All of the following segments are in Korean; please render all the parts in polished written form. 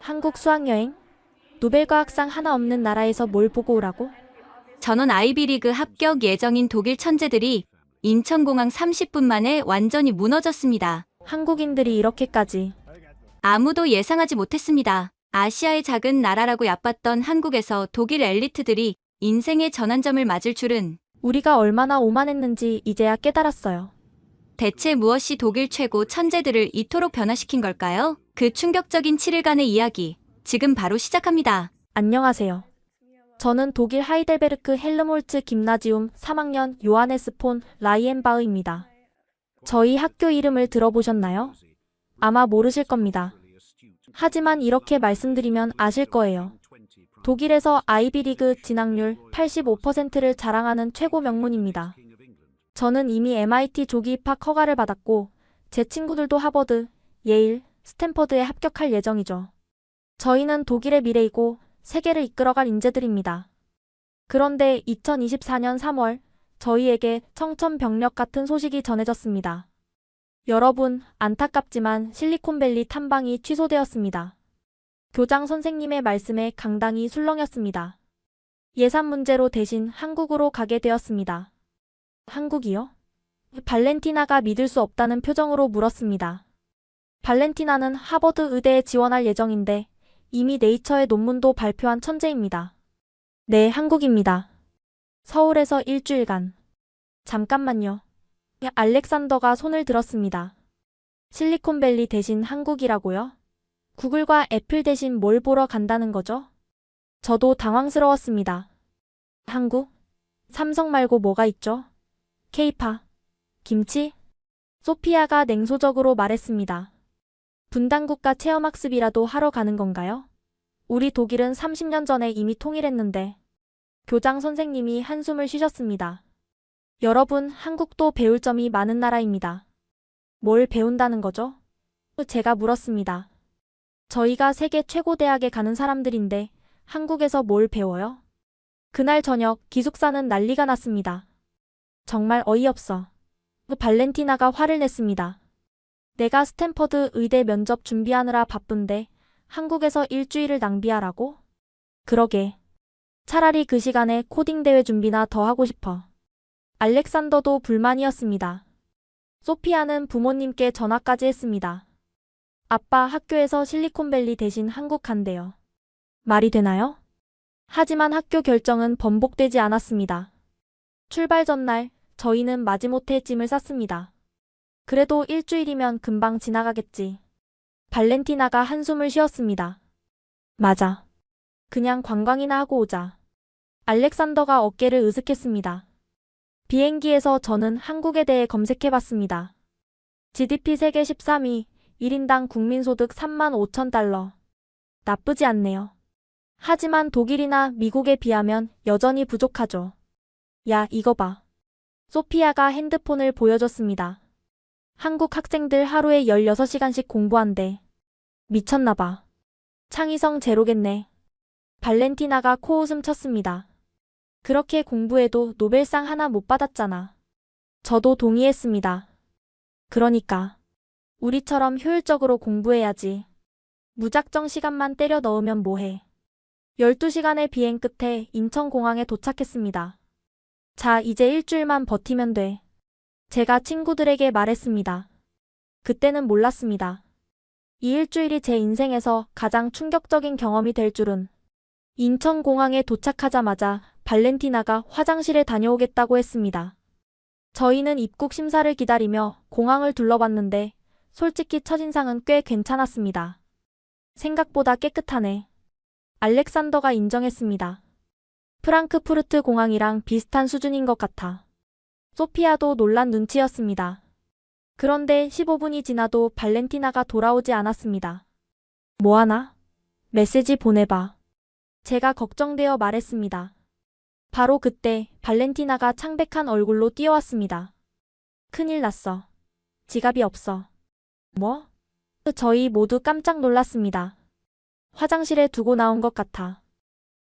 한국 수학여행? 노벨과학상 하나 없는 나라에서 뭘 보고 오라고? 전원 아이비리그 합격 예정인 독일 천재들이 인천공항 30분 만에 완전히 무너졌습니다. 한국인들이 이렇게까지. 아무도 예상하지 못했습니다. 아시아의 작은 나라라고 얕봤던 한국에서 독일 엘리트들이 인생의 전환점을 맞을 줄은. 우리가 얼마나 오만했는지 이제야 깨달았어요. 대체 무엇이 독일 최고 천재들을 이토록 변화시킨 걸까요? 그 충격적인 7일간의 이야기, 지금 바로 시작합니다. 안녕하세요. 저는 독일 하이델베르크 헬름홀츠 김나지움 3학년 요하네스 폰 라이엔바흐입니다. 저희 학교 이름을 들어보셨나요? 아마 모르실 겁니다. 하지만 이렇게 말씀드리면 아실 거예요. 독일에서 아이비리그 진학률 85%를 자랑하는 최고 명문입니다. 저는 이미 MIT 조기 입학 허가를 받았고 제 친구들도 하버드, 예일, 스탠퍼드에 합격할 예정이죠. 저희는 독일의 미래이고 세계를 이끌어갈 인재들입니다. 그런데 2024년 3월 저희에게 청천벽력 같은 소식이 전해졌습니다. 여러분, 안타깝지만 실리콘밸리 탐방이 취소되었습니다. 교장 선생님의 말씀에 강당이 술렁였습니다. 예산 문제로 대신 한국으로 가게 되었습니다. 한국이요? 발렌티나가 믿을 수 없다는 표정으로 물었습니다. 발렌티나는 하버드 의대에 지원할 예정인데 이미 네이처의 논문도 발표한 천재입니다. 네, 한국입니다. 서울에서 일주일간. 잠깐만요. 알렉산더가 손을 들었습니다. 실리콘밸리 대신 한국이라고요? 구글과 애플 대신 뭘 보러 간다는 거죠? 저도 당황스러웠습니다. 한국? 삼성 말고 뭐가 있죠? 케이파, 김치? 소피아가 냉소적으로 말했습니다. 분단국가 체험학습이라도 하러 가는 건가요? 우리 독일은 30년 전에 이미 통일했는데. 교장 선생님이 한숨을 쉬셨습니다. 여러분, 한국도 배울 점이 많은 나라입니다. 뭘 배운다는 거죠? 제가 물었습니다. 저희가 세계 최고 대학에 가는 사람들인데 한국에서 뭘 배워요? 그날 저녁 기숙사는 난리가 났습니다. 정말 어이없어. 발렌티나가 화를 냈습니다. 내가 스탠퍼드 의대 면접 준비하느라 바쁜데 한국에서 일주일을 낭비하라고? 그러게. 차라리 그 시간에 코딩 대회 준비나 더 하고 싶어. 알렉산더도 불만이었습니다. 소피아는 부모님께 전화까지 했습니다. 아빠 학교에서 실리콘밸리 대신 한국 간대요. 말이 되나요? 하지만 학교 결정은 번복되지 않았습니다. 출발 전날 저희는 마지못해 짐을 쌌습니다. 그래도 일주일이면 금방 지나가겠지. 발렌티나가 한숨을 쉬었습니다. 맞아. 그냥 관광이나 하고 오자. 알렉산더가 어깨를 으쓱했습니다. 비행기에서 저는 한국에 대해 검색해봤습니다. GDP 세계 13위, 1인당 국민소득 3만 5천 달러. 나쁘지 않네요. 하지만 독일이나 미국에 비하면 여전히 부족하죠. 야, 이거 봐. 소피아가 핸드폰을 보여줬습니다. 한국 학생들 하루에 16시간씩 공부한대. 미쳤나봐. 창의성 제로겠네. 발렌티나가 코웃음 쳤습니다. 그렇게 공부해도 노벨상 하나 못 받았잖아. 저도 동의했습니다. 그러니까. 우리처럼 효율적으로 공부해야지. 무작정 시간만 때려 넣으면 뭐해. 12시간의 비행 끝에 인천공항에 도착했습니다. 자, 이제 일주일만 버티면 돼. 제가 친구들에게 말했습니다. 그때는 몰랐습니다. 이 일주일이 제 인생에서 가장 충격적인 경험이 될 줄은. 인천공항에 도착하자마자 발렌티나가 화장실에 다녀오겠다고 했습니다. 저희는 입국 심사를 기다리며 공항을 둘러봤는데 솔직히 첫인상은 꽤 괜찮았습니다. 생각보다 깨끗하네. 알렉산더가 인정했습니다. 프랑크푸르트 공항이랑 비슷한 수준인 것 같아. 소피아도 놀란 눈치였습니다. 그런데 15분이 지나도 발렌티나가 돌아오지 않았습니다. 뭐하나? 메시지 보내봐. 제가 걱정되어 말했습니다. 바로 그때 발렌티나가 창백한 얼굴로 뛰어왔습니다. 큰일 났어. 지갑이 없어. 뭐? 저희 모두 깜짝 놀랐습니다. 화장실에 두고 나온 것 같아.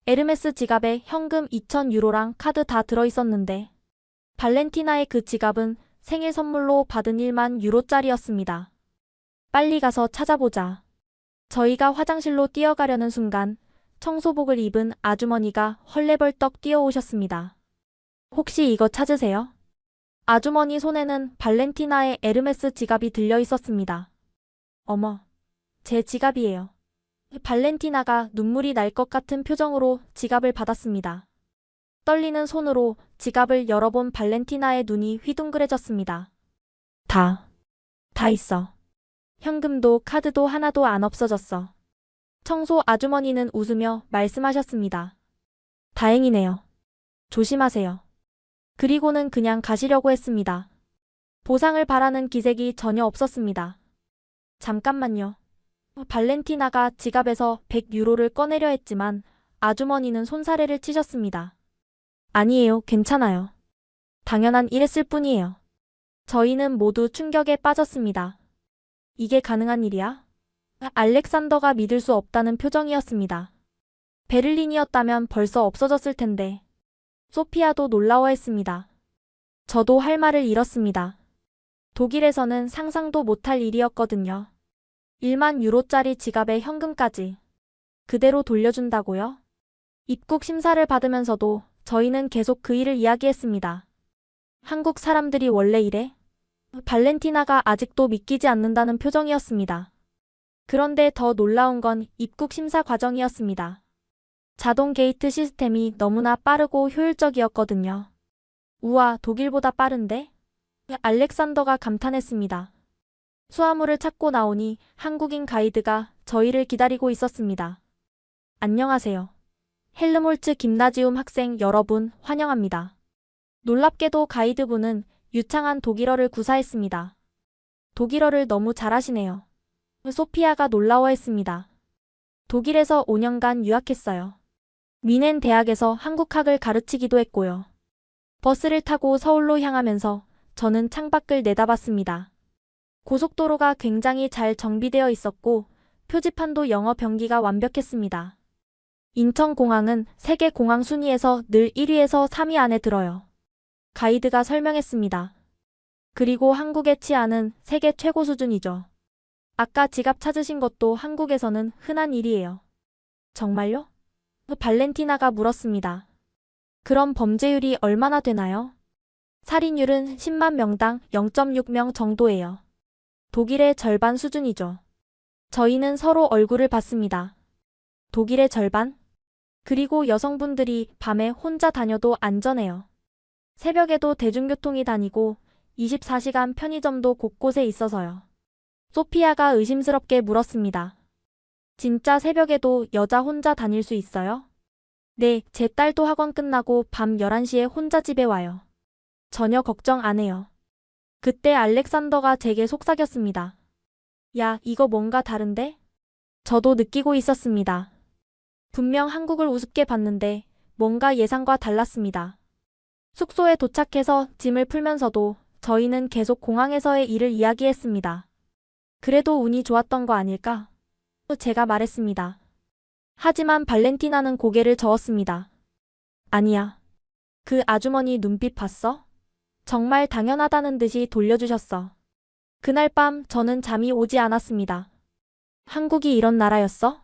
에르메스 지갑에 현금 2,000유로랑 카드 다 들어있었는데 발렌티나의 그 지갑은 생일 선물로 받은 1만 유로짜리였습니다. 빨리 가서 찾아보자. 저희가 화장실로 뛰어가려는 순간 청소복을 입은 아주머니가 헐레벌떡 뛰어오셨습니다. 혹시 이거 찾으세요? 아주머니 손에는 발렌티나의 에르메스 지갑이 들려 있었습니다. 어머, 제 지갑이에요. 발렌티나가 눈물이 날 것 같은 표정으로 지갑을 받았습니다. 떨리는 손으로 지갑을 열어본 발렌티나의 눈이 휘둥그레졌습니다. 다 있어. 현금도 카드도 하나도 안 없어졌어. 청소 아주머니는 웃으며 말씀하셨습니다. 다행이네요. 조심하세요. 그리고는 그냥 가시려고 했습니다. 보상을 바라는 기색이 전혀 없었습니다. 잠깐만요. 발렌티나가 지갑에서 100유로를 꺼내려 했지만 아주머니는 손사래를 치셨습니다. 아니에요, 괜찮아요. 당연한 일했을 뿐이에요. 저희는 모두 충격에 빠졌습니다. 이게 가능한 일이야? 알렉산더가 믿을 수 없다는 표정이었습니다. 베를린이었다면 벌써 없어졌을 텐데. 소피아도 놀라워했습니다. 저도 할 말을 잃었습니다. 독일에서는 상상도 못할 일이었거든요. 1만 유로짜리 지갑에 현금까지 그대로 돌려준다고요? 입국 심사를 받으면서도 저희는 계속 그 일을 이야기했습니다. 한국 사람들이 원래 이래? 발렌티나가 아직도 믿기지 않는다는 표정이었습니다. 그런데 더 놀라운 건 입국 심사 과정이었습니다. 자동 게이트 시스템이 너무나 빠르고 효율적이었거든요. 우와, 독일보다 빠른데? 알렉산더가 감탄했습니다. 수화물을 찾고 나오니 한국인 가이드가 저희를 기다리고 있었습니다. 안녕하세요. 헬름홀츠 김나지움 학생 여러분 환영합니다. 놀랍게도 가이드분은 유창한 독일어를 구사했습니다. 독일어를 너무 잘하시네요. 소피아가 놀라워했습니다. 독일에서 5년간 유학했어요. 미넨 대학에서 한국학을 가르치기도 했고요. 버스를 타고 서울로 향하면서 저는 창밖을 내다봤습니다. 고속도로가 굉장히 잘 정비되어 있었고 표지판도 영어 병기가 완벽했습니다. 인천공항은 세계 공항 순위에서 늘 1위에서 3위 안에 들어요. 가이드가 설명했습니다. 그리고 한국의 치안은 세계 최고 수준이죠. 아까 지갑 찾으신 것도 한국에서는 흔한 일이에요. 정말요? 발렌티나가 물었습니다. 그럼 범죄율이 얼마나 되나요? 살인율은 10만 명당 0.6명 정도예요. 독일의 절반 수준이죠. 저희는 서로 얼굴을 봤습니다. 독일의 절반? 그리고 여성분들이 밤에 혼자 다녀도 안전해요. 새벽에도 대중교통이 다니고 24시간 편의점도 곳곳에 있어서요. 소피아가 의심스럽게 물었습니다. 진짜 새벽에도 여자 혼자 다닐 수 있어요? 네, 제 딸도 학원 끝나고 밤 11시에 혼자 집에 와요. 전혀 걱정 안 해요. 그때 알렉산더가 제게 속삭였습니다. 야, 이거 뭔가 다른데? 저도 느끼고 있었습니다. 분명 한국을 우습게 봤는데 뭔가 예상과 달랐습니다. 숙소에 도착해서 짐을 풀면서도 저희는 계속 공항에서의 일을 이야기했습니다. 그래도 운이 좋았던 거 아닐까? 제가 말했습니다. 하지만 발렌티나는 고개를 저었습니다. 아니야. 그 아주머니 눈빛 봤어? 정말 당연하다는 듯이 돌려주셨어. 그날 밤 저는 잠이 오지 않았습니다. 한국이 이런 나라였어?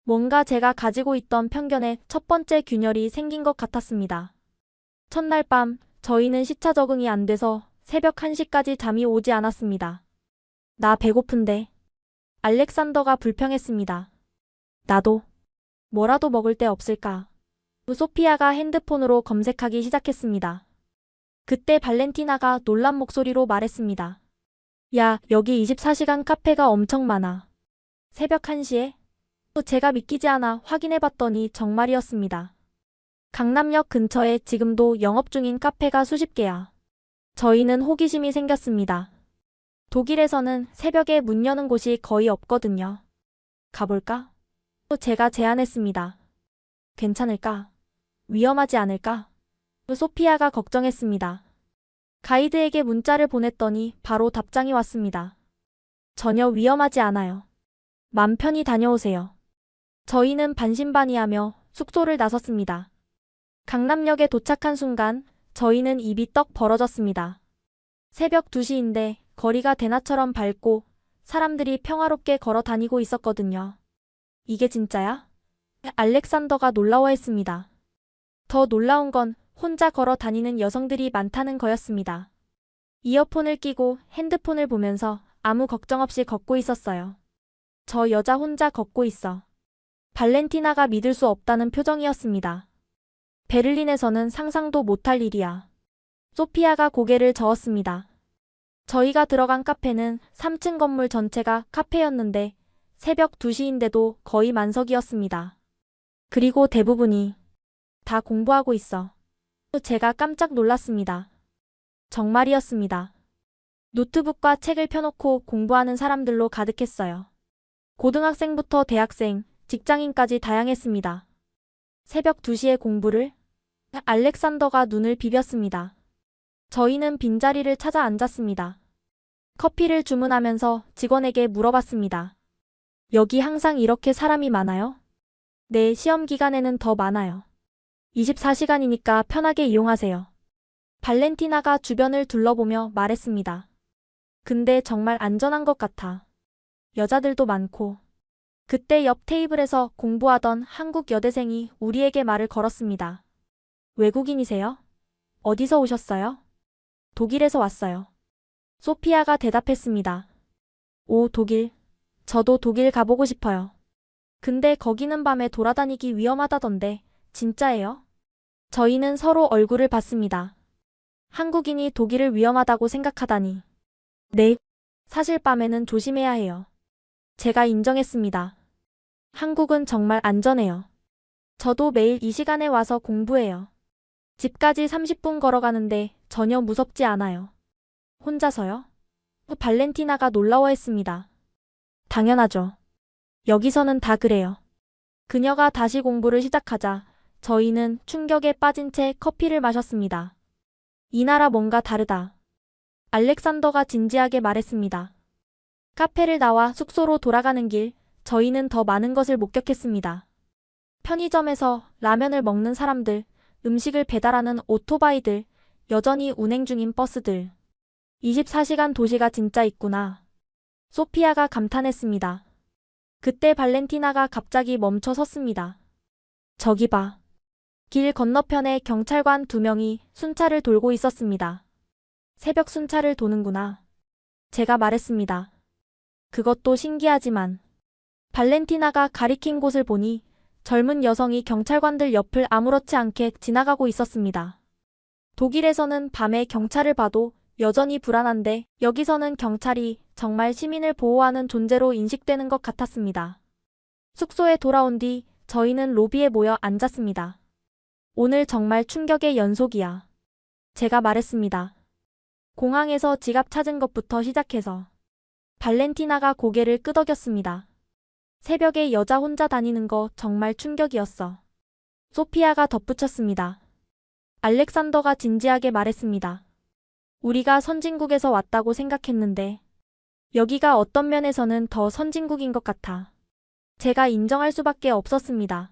뭔가 제가 가지고 있던 편견의 첫 번째 균열이 생긴 것 같았습니다. 첫날 밤 저희는 시차 적응이 안 돼서 새벽 1시까지 잠이 오지 않았습니다. 나 배고픈데. 알렉산더가 불평했습니다. 나도. 뭐라도 먹을 데 없을까? 소피아가 핸드폰으로 검색하기 시작했습니다. 그때 발렌티나가 놀란 목소리로 말했습니다. 야, 여기 24시간 카페가 엄청 많아. 새벽 1시에? 제가 믿기지 않아 확인해봤더니 정말이었습니다. 강남역 근처에 지금도 영업 중인 카페가 수십 개야. 저희는 호기심이 생겼습니다. 독일에서는 새벽에 문 여는 곳이 거의 없거든요. 가볼까? 제가 제안했습니다. 괜찮을까? 위험하지 않을까? 소피아가 걱정했습니다. 가이드에게 문자를 보냈더니 바로 답장이 왔습니다. 전혀 위험하지 않아요. 맘 편히 다녀오세요. 저희는 반신반의하며 숙소를 나섰습니다. 강남역에 도착한 순간 저희는 입이 떡 벌어졌습니다. 새벽 2시인데 거리가 대낮처럼 밝고 사람들이 평화롭게 걸어 다니고 있었거든요. 이게 진짜야? 알렉산더가 놀라워했습니다. 더 놀라운 건 혼자 걸어 다니는 여성들이 많다는 거였습니다. 이어폰을 끼고 핸드폰을 보면서 아무 걱정 없이 걷고 있었어요. 저 여자 혼자 걷고 있어. 발렌티나가 믿을 수 없다는 표정이었습니다. 베를린에서는 상상도 못할 일이야. 소피아가 고개를 저었습니다. 저희가 들어간 카페는 3층 건물 전체가 카페였는데 새벽 2시인데도 거의 만석이었습니다. 그리고 대부분이 다 공부하고 있어. 제가 깜짝 놀랐습니다. 정말이었습니다. 노트북과 책을 펴놓고 공부하는 사람들로 가득했어요. 고등학생부터 대학생, 직장인까지 다양했습니다. 새벽 2시에 공부를? 알렉산더가 눈을 비볐습니다. 저희는 빈자리를 찾아 앉았습니다. 커피를 주문하면서 직원에게 물어봤습니다. 여기 항상 이렇게 사람이 많아요? 네, 시험 기간에는 더 많아요. 24시간이니까 편하게 이용하세요. 발렌티나가 주변을 둘러보며 말했습니다. 근데 정말 안전한 것 같아. 여자들도 많고. 그때 옆 테이블에서 공부하던 한국 여대생이 우리에게 말을 걸었습니다. 외국인이세요? 어디서 오셨어요? 독일에서 왔어요. 소피아가 대답했습니다. 오, 독일. 저도 독일 가보고 싶어요. 근데 거기는 밤에 돌아다니기 위험하다던데, 진짜예요? 저희는 서로 얼굴을 봤습니다. 한국인이 독일을 위험하다고 생각하다니. 네, 사실 밤에는 조심해야 해요. 제가 인정했습니다. 한국은 정말 안전해요. 저도 매일 이 시간에 와서 공부해요. 집까지 30분 걸어가는데 전혀 무섭지 않아요. 혼자서요? 발렌티나가 놀라워했습니다. 당연하죠. 여기서는 다 그래요. 그녀가 다시 공부를 시작하자 저희는 충격에 빠진 채 커피를 마셨습니다. 이 나라 뭔가 다르다. 알렉산더가 진지하게 말했습니다. 카페를 나와 숙소로 돌아가는 길, 저희는 더 많은 것을 목격했습니다. 편의점에서 라면을 먹는 사람들, 음식을 배달하는 오토바이들, 여전히 운행 중인 버스들. 24시간 도시가 진짜 있구나. 소피아가 감탄했습니다. 그때 발렌티나가 갑자기 멈춰 섰습니다. 저기 봐. 길 건너편에 경찰관 2명이 순찰을 돌고 있었습니다. 새벽 순찰을 도는구나. 제가 말했습니다. 그것도 신기하지만. 발렌티나가 가리킨 곳을 보니 젊은 여성이 경찰관들 옆을 아무렇지 않게 지나가고 있었습니다. 독일에서는 밤에 경찰을 봐도 여전히 불안한데 여기서는 경찰이 정말 시민을 보호하는 존재로 인식되는 것 같았습니다. 숙소에 돌아온 뒤 저희는 로비에 모여 앉았습니다. 오늘 정말 충격의 연속이야. 제가 말했습니다. 공항에서 지갑 찾은 것부터 시작해서. 발렌티나가 고개를 끄덕였습니다. 새벽에 여자 혼자 다니는 거 정말 충격이었어. 소피아가 덧붙였습니다. 알렉산더가 진지하게 말했습니다. 우리가 선진국에서 왔다고 생각했는데 여기가 어떤 면에서는 더 선진국인 것 같아. 제가 인정할 수밖에 없었습니다.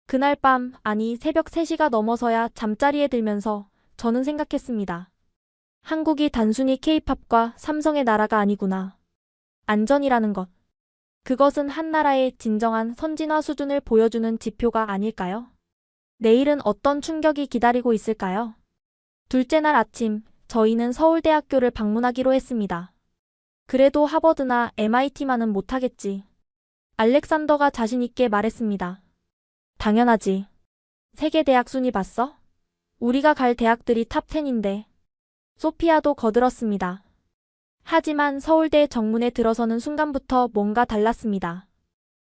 그날 밤, 아니 새벽 3시가 넘어서야 잠자리에 들면서 저는 생각했습니다. 한국이 단순히 K-팝과 삼성의 나라가 아니구나. 안전이라는 것. 그것은 한 나라의 진정한 선진화 수준을 보여주는 지표가 아닐까요? 내일은 어떤 충격이 기다리고 있을까요? 둘째 날 아침, 저희는 서울대학교를 방문하기로 했습니다. 그래도 하버드나 MIT만은 못하겠지. 알렉산더가 자신있게 말했습니다. 당연하지. 세계 대학 순위 봤어? 우리가 갈 대학들이 탑10인데. 소피아도 거들었습니다. 하지만 서울대 정문에 들어서는 순간부터 뭔가 달랐습니다.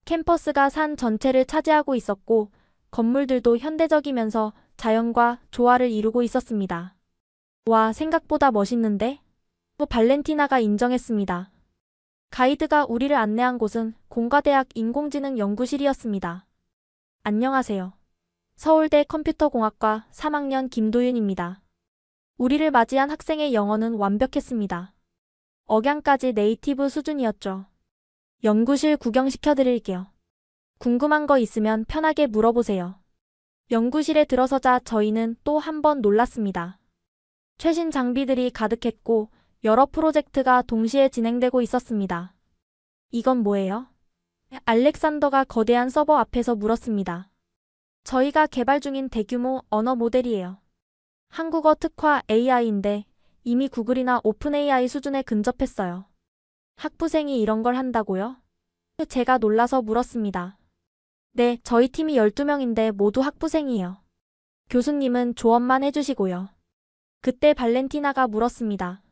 캠퍼스가 산 전체를 차지하고 있었고 건물들도 현대적이면서 자연과 조화를 이루고 있었습니다. 와, 생각보다 멋있는데? 또 발렌티나가 인정했습니다. 가이드가 우리를 안내한 곳은 공과대학 인공지능 연구실이었습니다. 안녕하세요. 서울대 컴퓨터공학과 3학년 김도윤입니다. 우리를 맞이한 학생의 영어는 완벽했습니다. 억양까지 네이티브 수준이었죠. 연구실 구경시켜드릴게요. 궁금한 거 있으면 편하게 물어보세요. 연구실에 들어서자 저희는 또 한 번 놀랐습니다. 최신 장비들이 가득했고 여러 프로젝트가 동시에 진행되고 있었습니다. 이건 뭐예요? 알렉산더가 거대한 서버 앞에서 물었습니다. 저희가 개발 중인 대규모 언어 모델이에요. 한국어 특화 AI인데 이미 구글이나 오픈 AI 수준에 근접했어요. 학부생이 이런 걸 한다고요? 제가 놀라서 물었습니다. 네, 저희 팀이 12명인데 모두 학부생이에요. 교수님은 조언만 해주시고요. 그때 발렌티나가 물었습니다.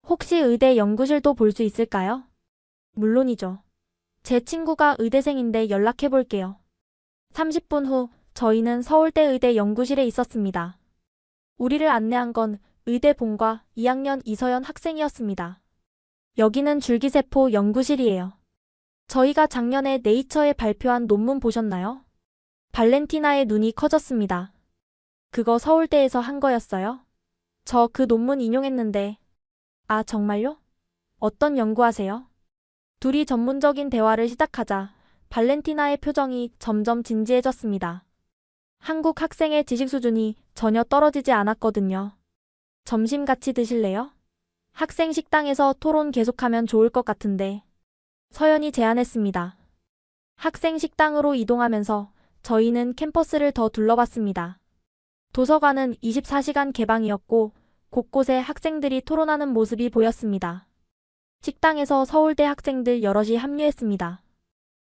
혹시 의대 연구실도 볼 수 있을까요? 물론이죠. 제 친구가 의대생인데 연락해 볼게요. 30분 후 저희는 서울대 의대 연구실에 있었습니다. 우리를 안내한 건 의대 본과 2학년 이서연 학생이었습니다. 여기는 줄기세포 연구실이에요. 저희가 작년에 네이처에 발표한 논문 보셨나요? 발렌티나의 눈이 커졌습니다. 그거 서울대에서 한 거였어요? 저 그 논문 인용했는데. 아, 정말요? 어떤 연구하세요? 둘이 전문적인 대화를 시작하자 발렌티나의 표정이 점점 진지해졌습니다. 한국 학생의 지식 수준이 전혀 떨어지지 않았거든요. 점심 같이 드실래요? 학생 식당에서 토론 계속하면 좋을 것 같은데. 서연이 제안했습니다. 학생 식당으로 이동하면서 저희는 캠퍼스를 더 둘러봤습니다. 도서관은 24시간 개방이었고 곳곳에 학생들이 토론하는 모습이 보였습니다. 식당에서 서울대 학생들 여럿이 합류했습니다.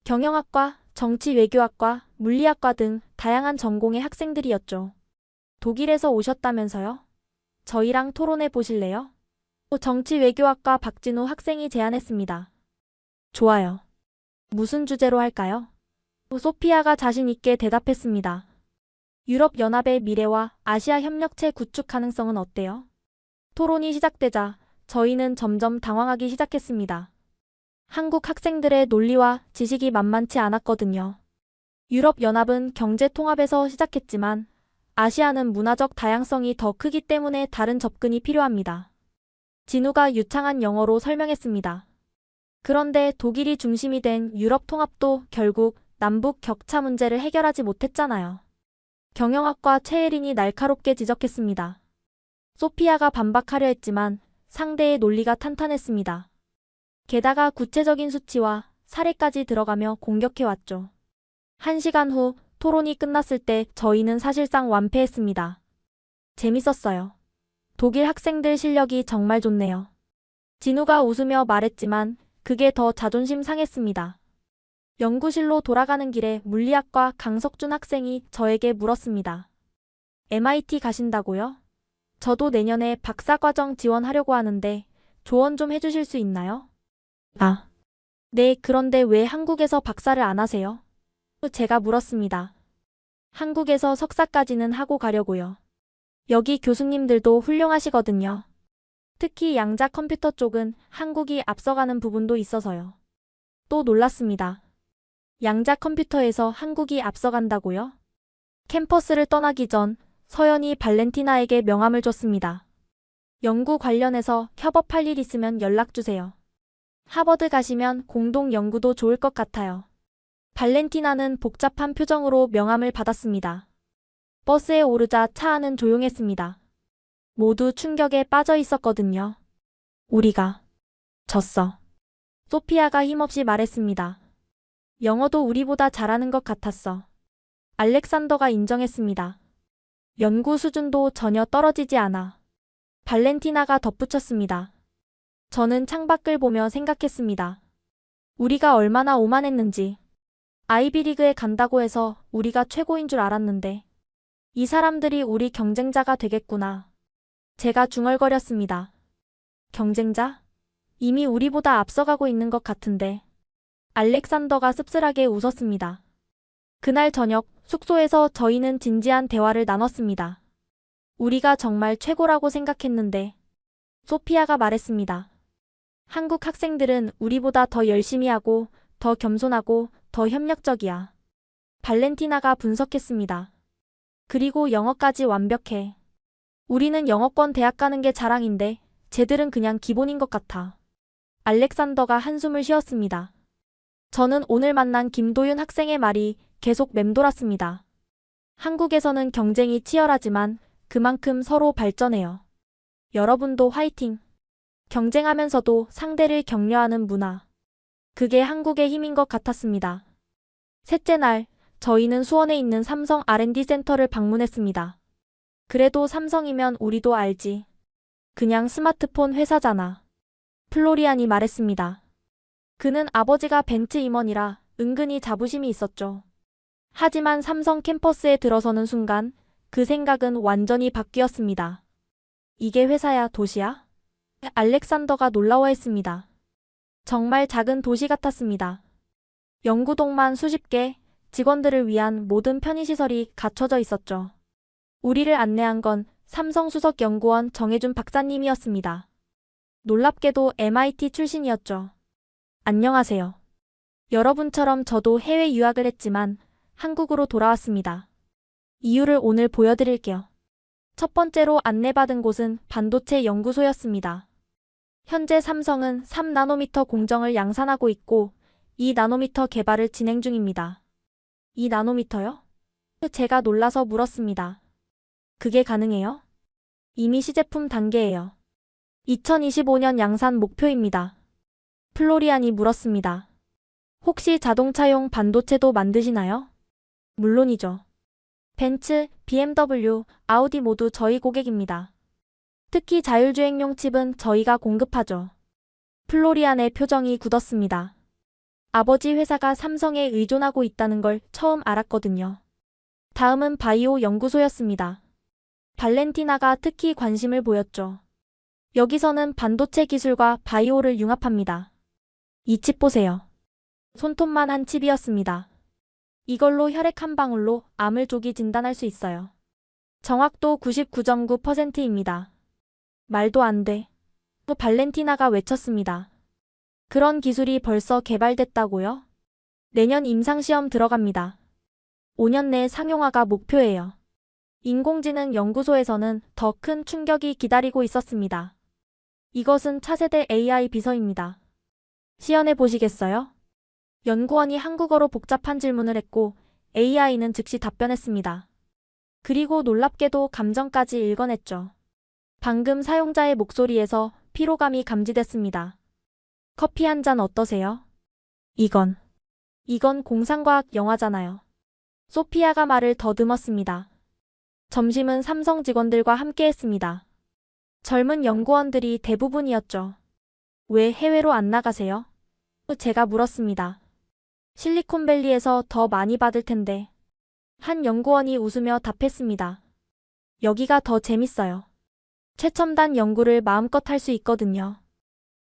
경영학과, 정치외교학과, 물리학과 등 다양한 전공의 학생들이었죠. 독일에서 오셨다면서요? 저희랑 토론해 보실래요? 정치외교학과 박진우 학생이 제안했습니다. 좋아요. 무슨 주제로 할까요? 소피아가 자신 있게 대답했습니다. 유럽연합의 미래와 아시아 협력체 구축 가능성은 어때요? 토론이 시작되자 저희는 점점 당황하기 시작했습니다. 한국 학생들의 논리와 지식이 만만치 않았거든요. 유럽연합은 경제 통합에서 시작했지만 아시아는 문화적 다양성이 더 크기 때문에 다른 접근이 필요합니다. 진우가 유창한 영어로 설명했습니다. 그런데 독일이 중심이 된 유럽 통합도 결국 남북 격차 문제를 해결하지 못했잖아요. 경영학과 최혜린이 날카롭게 지적했습니다. 소피아가 반박하려 했지만 상대의 논리가 탄탄했습니다. 게다가 구체적인 수치와 사례까지 들어가며 공격해왔죠. 1시간 후 토론이 끝났을 때 저희는 사실상 완패했습니다. 재밌었어요. 독일 학생들 실력이 정말 좋네요. 진우가 웃으며 말했지만 그게 더 자존심 상했습니다. 연구실로 돌아가는 길에 물리학과 강석준 학생이 저에게 물었습니다. MIT 가신다고요? 저도 내년에 박사과정 지원하려고 하는데 조언 좀 해주실 수 있나요? 아, 네, 그런데 왜 한국에서 박사를 안 하세요? 제가 물었습니다. 한국에서 석사까지는 하고 가려고요. 여기 교수님들도 훌륭하시거든요. 특히 양자 컴퓨터 쪽은 한국이 앞서가는 부분도 있어서요. 또 놀랐습니다. 양자 컴퓨터에서 한국이 앞서간다고요? 캠퍼스를 떠나기 전 서연이 발렌티나에게 명함을 줬습니다. 연구 관련해서 협업할 일 있으면 연락주세요. 하버드 가시면 공동 연구도 좋을 것 같아요. 발렌티나는 복잡한 표정으로 명함을 받았습니다. 버스에 오르자 차 안은 조용했습니다. 모두 충격에 빠져 있었거든요. 우리가 졌어. 소피아가 힘없이 말했습니다. 영어도 우리보다 잘하는 것 같았어. 알렉산더가 인정했습니다. 연구 수준도 전혀 떨어지지 않아. 발렌티나가 덧붙였습니다. 저는 창밖을 보며 생각했습니다. 우리가 얼마나 오만했는지. 아이비리그에 간다고 해서 우리가 최고인 줄 알았는데. 이 사람들이 우리 경쟁자가 되겠구나. 제가 중얼거렸습니다. 경쟁자? 이미 우리보다 앞서가고 있는 것 같은데. 알렉산더가 씁쓸하게 웃었습니다. 그날 저녁 숙소에서 저희는 진지한 대화를 나눴습니다. 우리가 정말 최고라고 생각했는데. 소피아가 말했습니다. 한국 학생들은 우리보다 더 열심히 하고, 더 겸손하고, 더 협력적이야. 발렌티나가 분석했습니다. 그리고 영어까지 완벽해. 우리는 영어권 대학 가는 게 자랑인데 쟤들은 그냥 기본인 것 같아. 알렉산더가 한숨을 쉬었습니다. 저는 오늘 만난 김도윤 학생의 말이 계속 맴돌았습니다. 한국에서는 경쟁이 치열하지만 그만큼 서로 발전해요. 여러분도 화이팅! 경쟁하면서도 상대를 격려하는 문화. 그게 한국의 힘인 것 같았습니다. 셋째 날, 저희는 수원에 있는 삼성 R&D 센터를 방문했습니다. 그래도 삼성이면 우리도 알지. 그냥 스마트폰 회사잖아. 플로리안이 말했습니다. 그는 아버지가 벤츠 임원이라 은근히 자부심이 있었죠. 하지만 삼성 캠퍼스에 들어서는 순간 그 생각은 완전히 바뀌었습니다. 이게 회사야, 도시야? 알렉산더가 놀라워했습니다. 정말 작은 도시 같았습니다. 연구동만 수십 개, 직원들을 위한 모든 편의시설이 갖춰져 있었죠. 우리를 안내한 건 삼성 수석연구원 정혜준 박사님이었습니다. 놀랍게도 MIT 출신이었죠. 안녕하세요. 여러분처럼 저도 해외 유학을 했지만 한국으로 돌아왔습니다. 이유를 오늘 보여드릴게요. 첫 번째로 안내받은 곳은 반도체 연구소였습니다. 현재 삼성은 3나노미터 공정을 양산하고 있고 2나노미터 개발을 진행 중입니다. 2나노미터요? 제가 놀라서 물었습니다. 그게 가능해요? 이미 시제품 단계예요. 2025년 양산 목표입니다. 플로리안이 물었습니다. 혹시 자동차용 반도체도 만드시나요? 물론이죠. 벤츠, BMW, 아우디 모두 저희 고객입니다. 특히 자율주행용 칩은 저희가 공급하죠. 플로리안의 표정이 굳었습니다. 아버지 회사가 삼성에 의존하고 있다는 걸 처음 알았거든요. 다음은 바이오 연구소였습니다. 발렌티나가 특히 관심을 보였죠. 여기서는 반도체 기술과 바이오를 융합합니다. 이 칩 보세요. 손톱만 한 칩이었습니다. 이걸로 혈액 한 방울로 암을 조기 진단할 수 있어요. 정확도 99.9%입니다. 말도 안 돼. 또 발렌티나가 외쳤습니다. 그런 기술이 벌써 개발됐다고요? 내년 임상시험 들어갑니다. 5년 내 상용화가 목표예요. 인공지능 연구소에서는 더 큰 충격이 기다리고 있었습니다. 이것은 차세대 AI 비서입니다. 시연해 보시겠어요? 연구원이 한국어로 복잡한 질문을 했고 AI는 즉시 답변했습니다. 그리고 놀랍게도 감정까지 읽어냈죠. 방금 사용자의 목소리에서 피로감이 감지됐습니다. 커피 한 잔 어떠세요? 이건 공상과학 영화잖아요. 소피아가 말을 더듬었습니다. 점심은 삼성 직원들과 함께 했습니다. 젊은 연구원들이 대부분이었죠. 왜 해외로 안 나가세요? 제가 물었습니다. 실리콘밸리에서 더 많이 받을 텐데. 한 연구원이 웃으며 답했습니다. 여기가 더 재밌어요. 최첨단 연구를 마음껏 할 수 있거든요.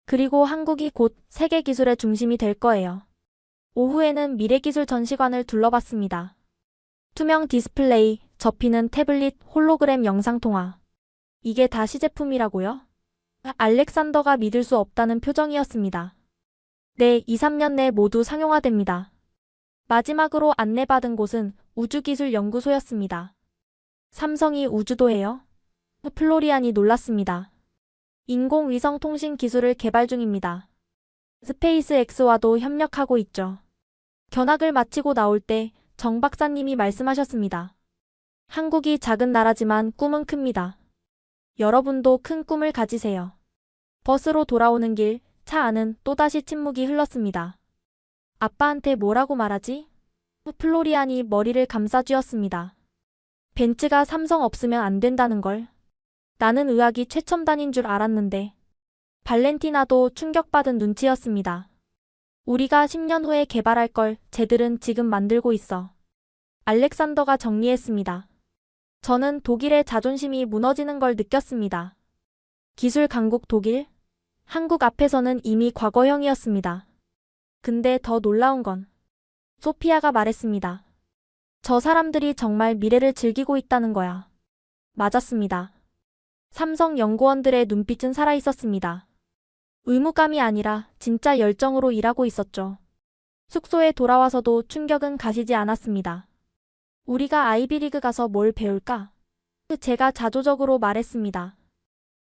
그리고 한국이 곧 세계 기술의 중심이 될 거예요. 오후에는 미래기술 전시관을 둘러봤습니다. 투명 디스플레이, 접히는 태블릿, 홀로그램 영상통화. 이게 다 시제품이라고요? 알렉산더가 믿을 수 없다는 표정이었습니다. 네, 2-3년 내 모두 상용화됩니다. 마지막으로 안내받은 곳은 우주기술연구소였습니다. 삼성이 우주도 해요? 플로리안이 놀랐습니다. 인공위성 통신 기술을 개발 중입니다. 스페이스X와도 협력하고 있죠. 견학을 마치고 나올 때 정 박사님이 말씀하셨습니다. 한국이 작은 나라지만 꿈은 큽니다. 여러분도 큰 꿈을 가지세요. 버스로 돌아오는 길, 차 안은 또다시 침묵이 흘렀습니다. 아빠한테 뭐라고 말하지? 플로리안이 머리를 감싸쥐었습니다. 벤츠가 삼성 없으면 안 된다는 걸. 나는 의학이 최첨단인 줄 알았는데. 발렌티나도 충격받은 눈치였습니다. 우리가 10년 후에 개발할 걸 쟤들은 지금 만들고 있어. 알렉산더가 정리했습니다. 저는 독일의 자존심이 무너지는 걸 느꼈습니다. 기술 강국 독일? 한국 앞에서는 이미 과거형이었습니다. 근데 더 놀라운 건 소피아가 말했습니다. 저 사람들이 정말 미래를 즐기고 있다는 거야. 맞았습니다. 삼성 연구원들의 눈빛은 살아있었습니다. 의무감이 아니라 진짜 열정으로 일하고 있었죠. 숙소에 돌아와서도 충격은 가시지 않았습니다. 우리가 아이비리그 가서 뭘 배울까? 제가 자조적으로 말했습니다.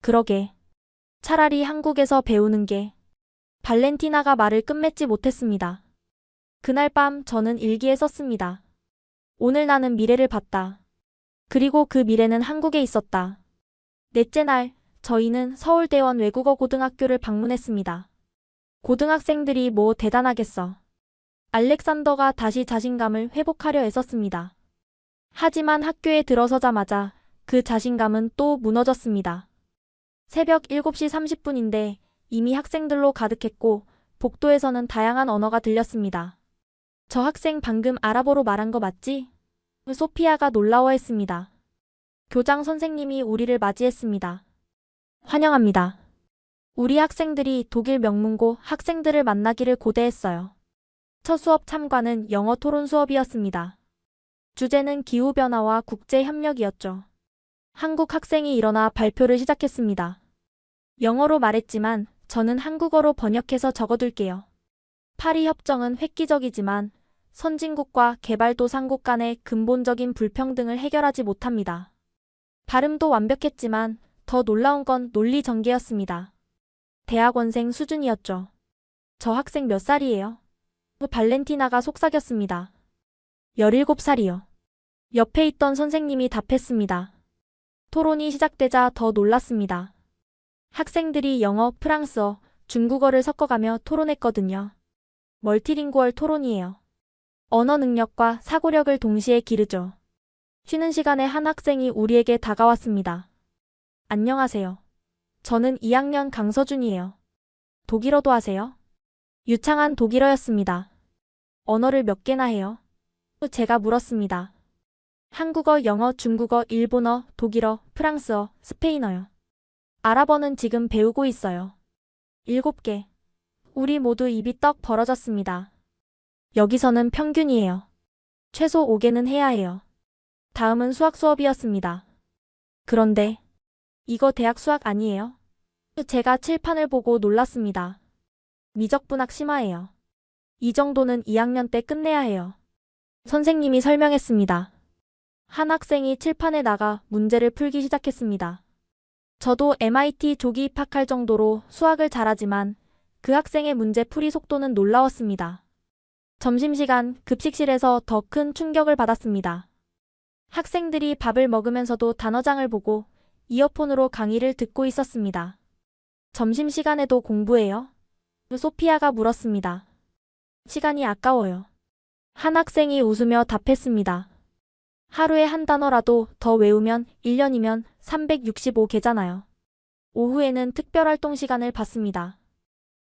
그러게. 차라리 한국에서 배우는 게. 발렌티나가 말을 끝맺지 못했습니다. 그날 밤 저는 일기에 썼습니다. 오늘 나는 미래를 봤다. 그리고 그 미래는 한국에 있었다. 넷째 날, 저희는 서울대원 외국어 고등학교를 방문했습니다. 고등학생들이 뭐 대단하겠어. 알렉산더가 다시 자신감을 회복하려 애썼습니다. 하지만 학교에 들어서자마자 그 자신감은 또 무너졌습니다. 새벽 7시 30분인데 이미 학생들로 가득했고 복도에서는 다양한 언어가 들렸습니다. 저 학생 방금 아랍어로 말한 거 맞지? 소피아가 놀라워했습니다. 교장 선생님이 우리를 맞이했습니다. 환영합니다. 우리 학생들이 독일 명문고 학생들을 만나기를 고대했어요. 첫 수업 참관은 영어 토론 수업이었습니다. 주제는 기후변화와 국제협력이었죠. 한국 학생이 일어나 발표를 시작했습니다. 영어로 말했지만 저는 한국어로 번역해서 적어둘게요. 파리 협정은 획기적이지만 선진국과 개발도상국 간의 근본적인 불평등을 해결하지 못합니다. 발음도 완벽했지만 더 놀라운 건 논리 전개였습니다. 대학원생 수준이었죠. 저 학생 몇 살이에요? 발렌티나가 속삭였습니다. 17살이요. 옆에 있던 선생님이 답했습니다. 토론이 시작되자 더 놀랐습니다. 학생들이 영어, 프랑스어, 중국어를 섞어가며 토론했거든요. 멀티링구얼 토론이에요. 언어 능력과 사고력을 동시에 기르죠. 쉬는 시간에 한 학생이 우리에게 다가왔습니다. 안녕하세요. 저는 2학년 강서준이에요. 독일어도 하세요? 유창한 독일어였습니다. 언어를 몇 개나 해요? 제가 물었습니다. 한국어, 영어, 중국어, 일본어, 독일어, 프랑스어, 스페인어요. 아랍어는 지금 배우고 있어요. 7개. 우리 모두 입이 떡 벌어졌습니다. 여기서는 평균이에요. 최소 5개는 해야 해요. 다음은 수학 수업이었습니다. 그런데 이거 대학 수학 아니에요? 제가 칠판을 보고 놀랐습니다. 미적분학 심화예요. 이 정도는 2학년 때 끝내야 해요. 선생님이 설명했습니다. 한 학생이 칠판에 나가 문제를 풀기 시작했습니다. 저도 MIT 조기 입학할 정도로 수학을 잘하지만 그 학생의 문제 풀이 속도는 놀라웠습니다. 점심시간 급식실에서 더 큰 충격을 받았습니다. 학생들이 밥을 먹으면서도 단어장을 보고 이어폰으로 강의를 듣고 있었습니다. 점심시간에도 공부해요? 소피아가 물었습니다. 시간이 아까워요. 한 학생이 웃으며 답했습니다. 하루에 한 단어라도 더 외우면 1년이면 365개잖아요. 오후에는 특별활동 시간을 받습니다.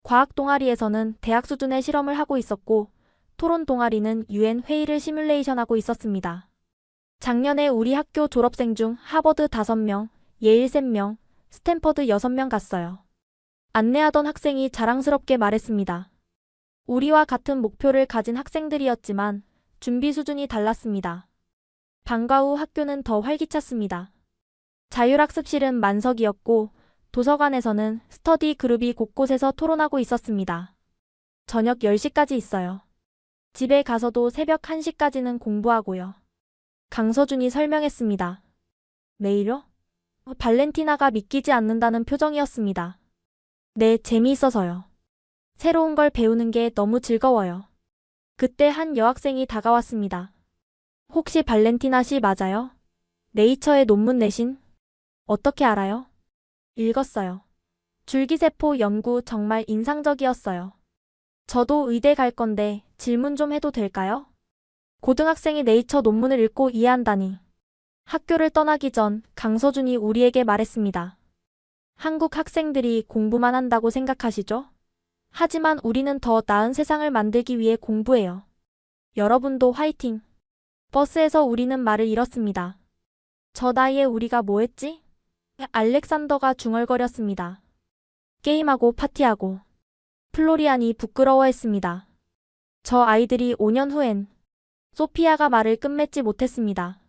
과학 동아리에서는 대학 수준의 실험을 하고 있었고 토론 동아리는 UN 회의를 시뮬레이션하고 있었습니다. 작년에 우리 학교 졸업생 중 하버드 5명, 예일 3명, 스탠퍼드 6명 갔어요. 안내하던 학생이 자랑스럽게 말했습니다. 우리와 같은 목표를 가진 학생들이었지만 준비 수준이 달랐습니다. 방과 후 학교는 더 활기찼습니다. 자율학습실은 만석이었고 도서관에서는 스터디 그룹이 곳곳에서 토론하고 있었습니다. 저녁 10시까지 있어요. 집에 가서도 새벽 1시까지는 공부하고요. 강서준이 설명했습니다. 매일요? 발렌티나가 믿기지 않는다는 표정이었습니다. 네, 재미있어서요. 새로운 걸 배우는 게 너무 즐거워요. 그때 한 여학생이 다가왔습니다. 혹시 발렌티나 씨 맞아요? 네이처에 논문 내신? 어떻게 알아요? 읽었어요. 줄기세포 연구 정말 인상적이었어요. 저도 의대 갈 건데 질문 좀 해도 될까요? 고등학생이 네이처 논문을 읽고 이해한다니. 학교를 떠나기 전 강서준이 우리에게 말했습니다. 한국 학생들이 공부만 한다고 생각하시죠? 하지만 우리는 더 나은 세상을 만들기 위해 공부해요. 여러분도 화이팅! 버스에서 우리는 말을 잃었습니다. 저 나이에 우리가 뭐 했지? 알렉산더가 중얼거렸습니다. 게임하고 파티하고. 플로리안이 부끄러워했습니다. 저 아이들이 5년 후엔. 소피아가 말을 끝맺지 못했습니다.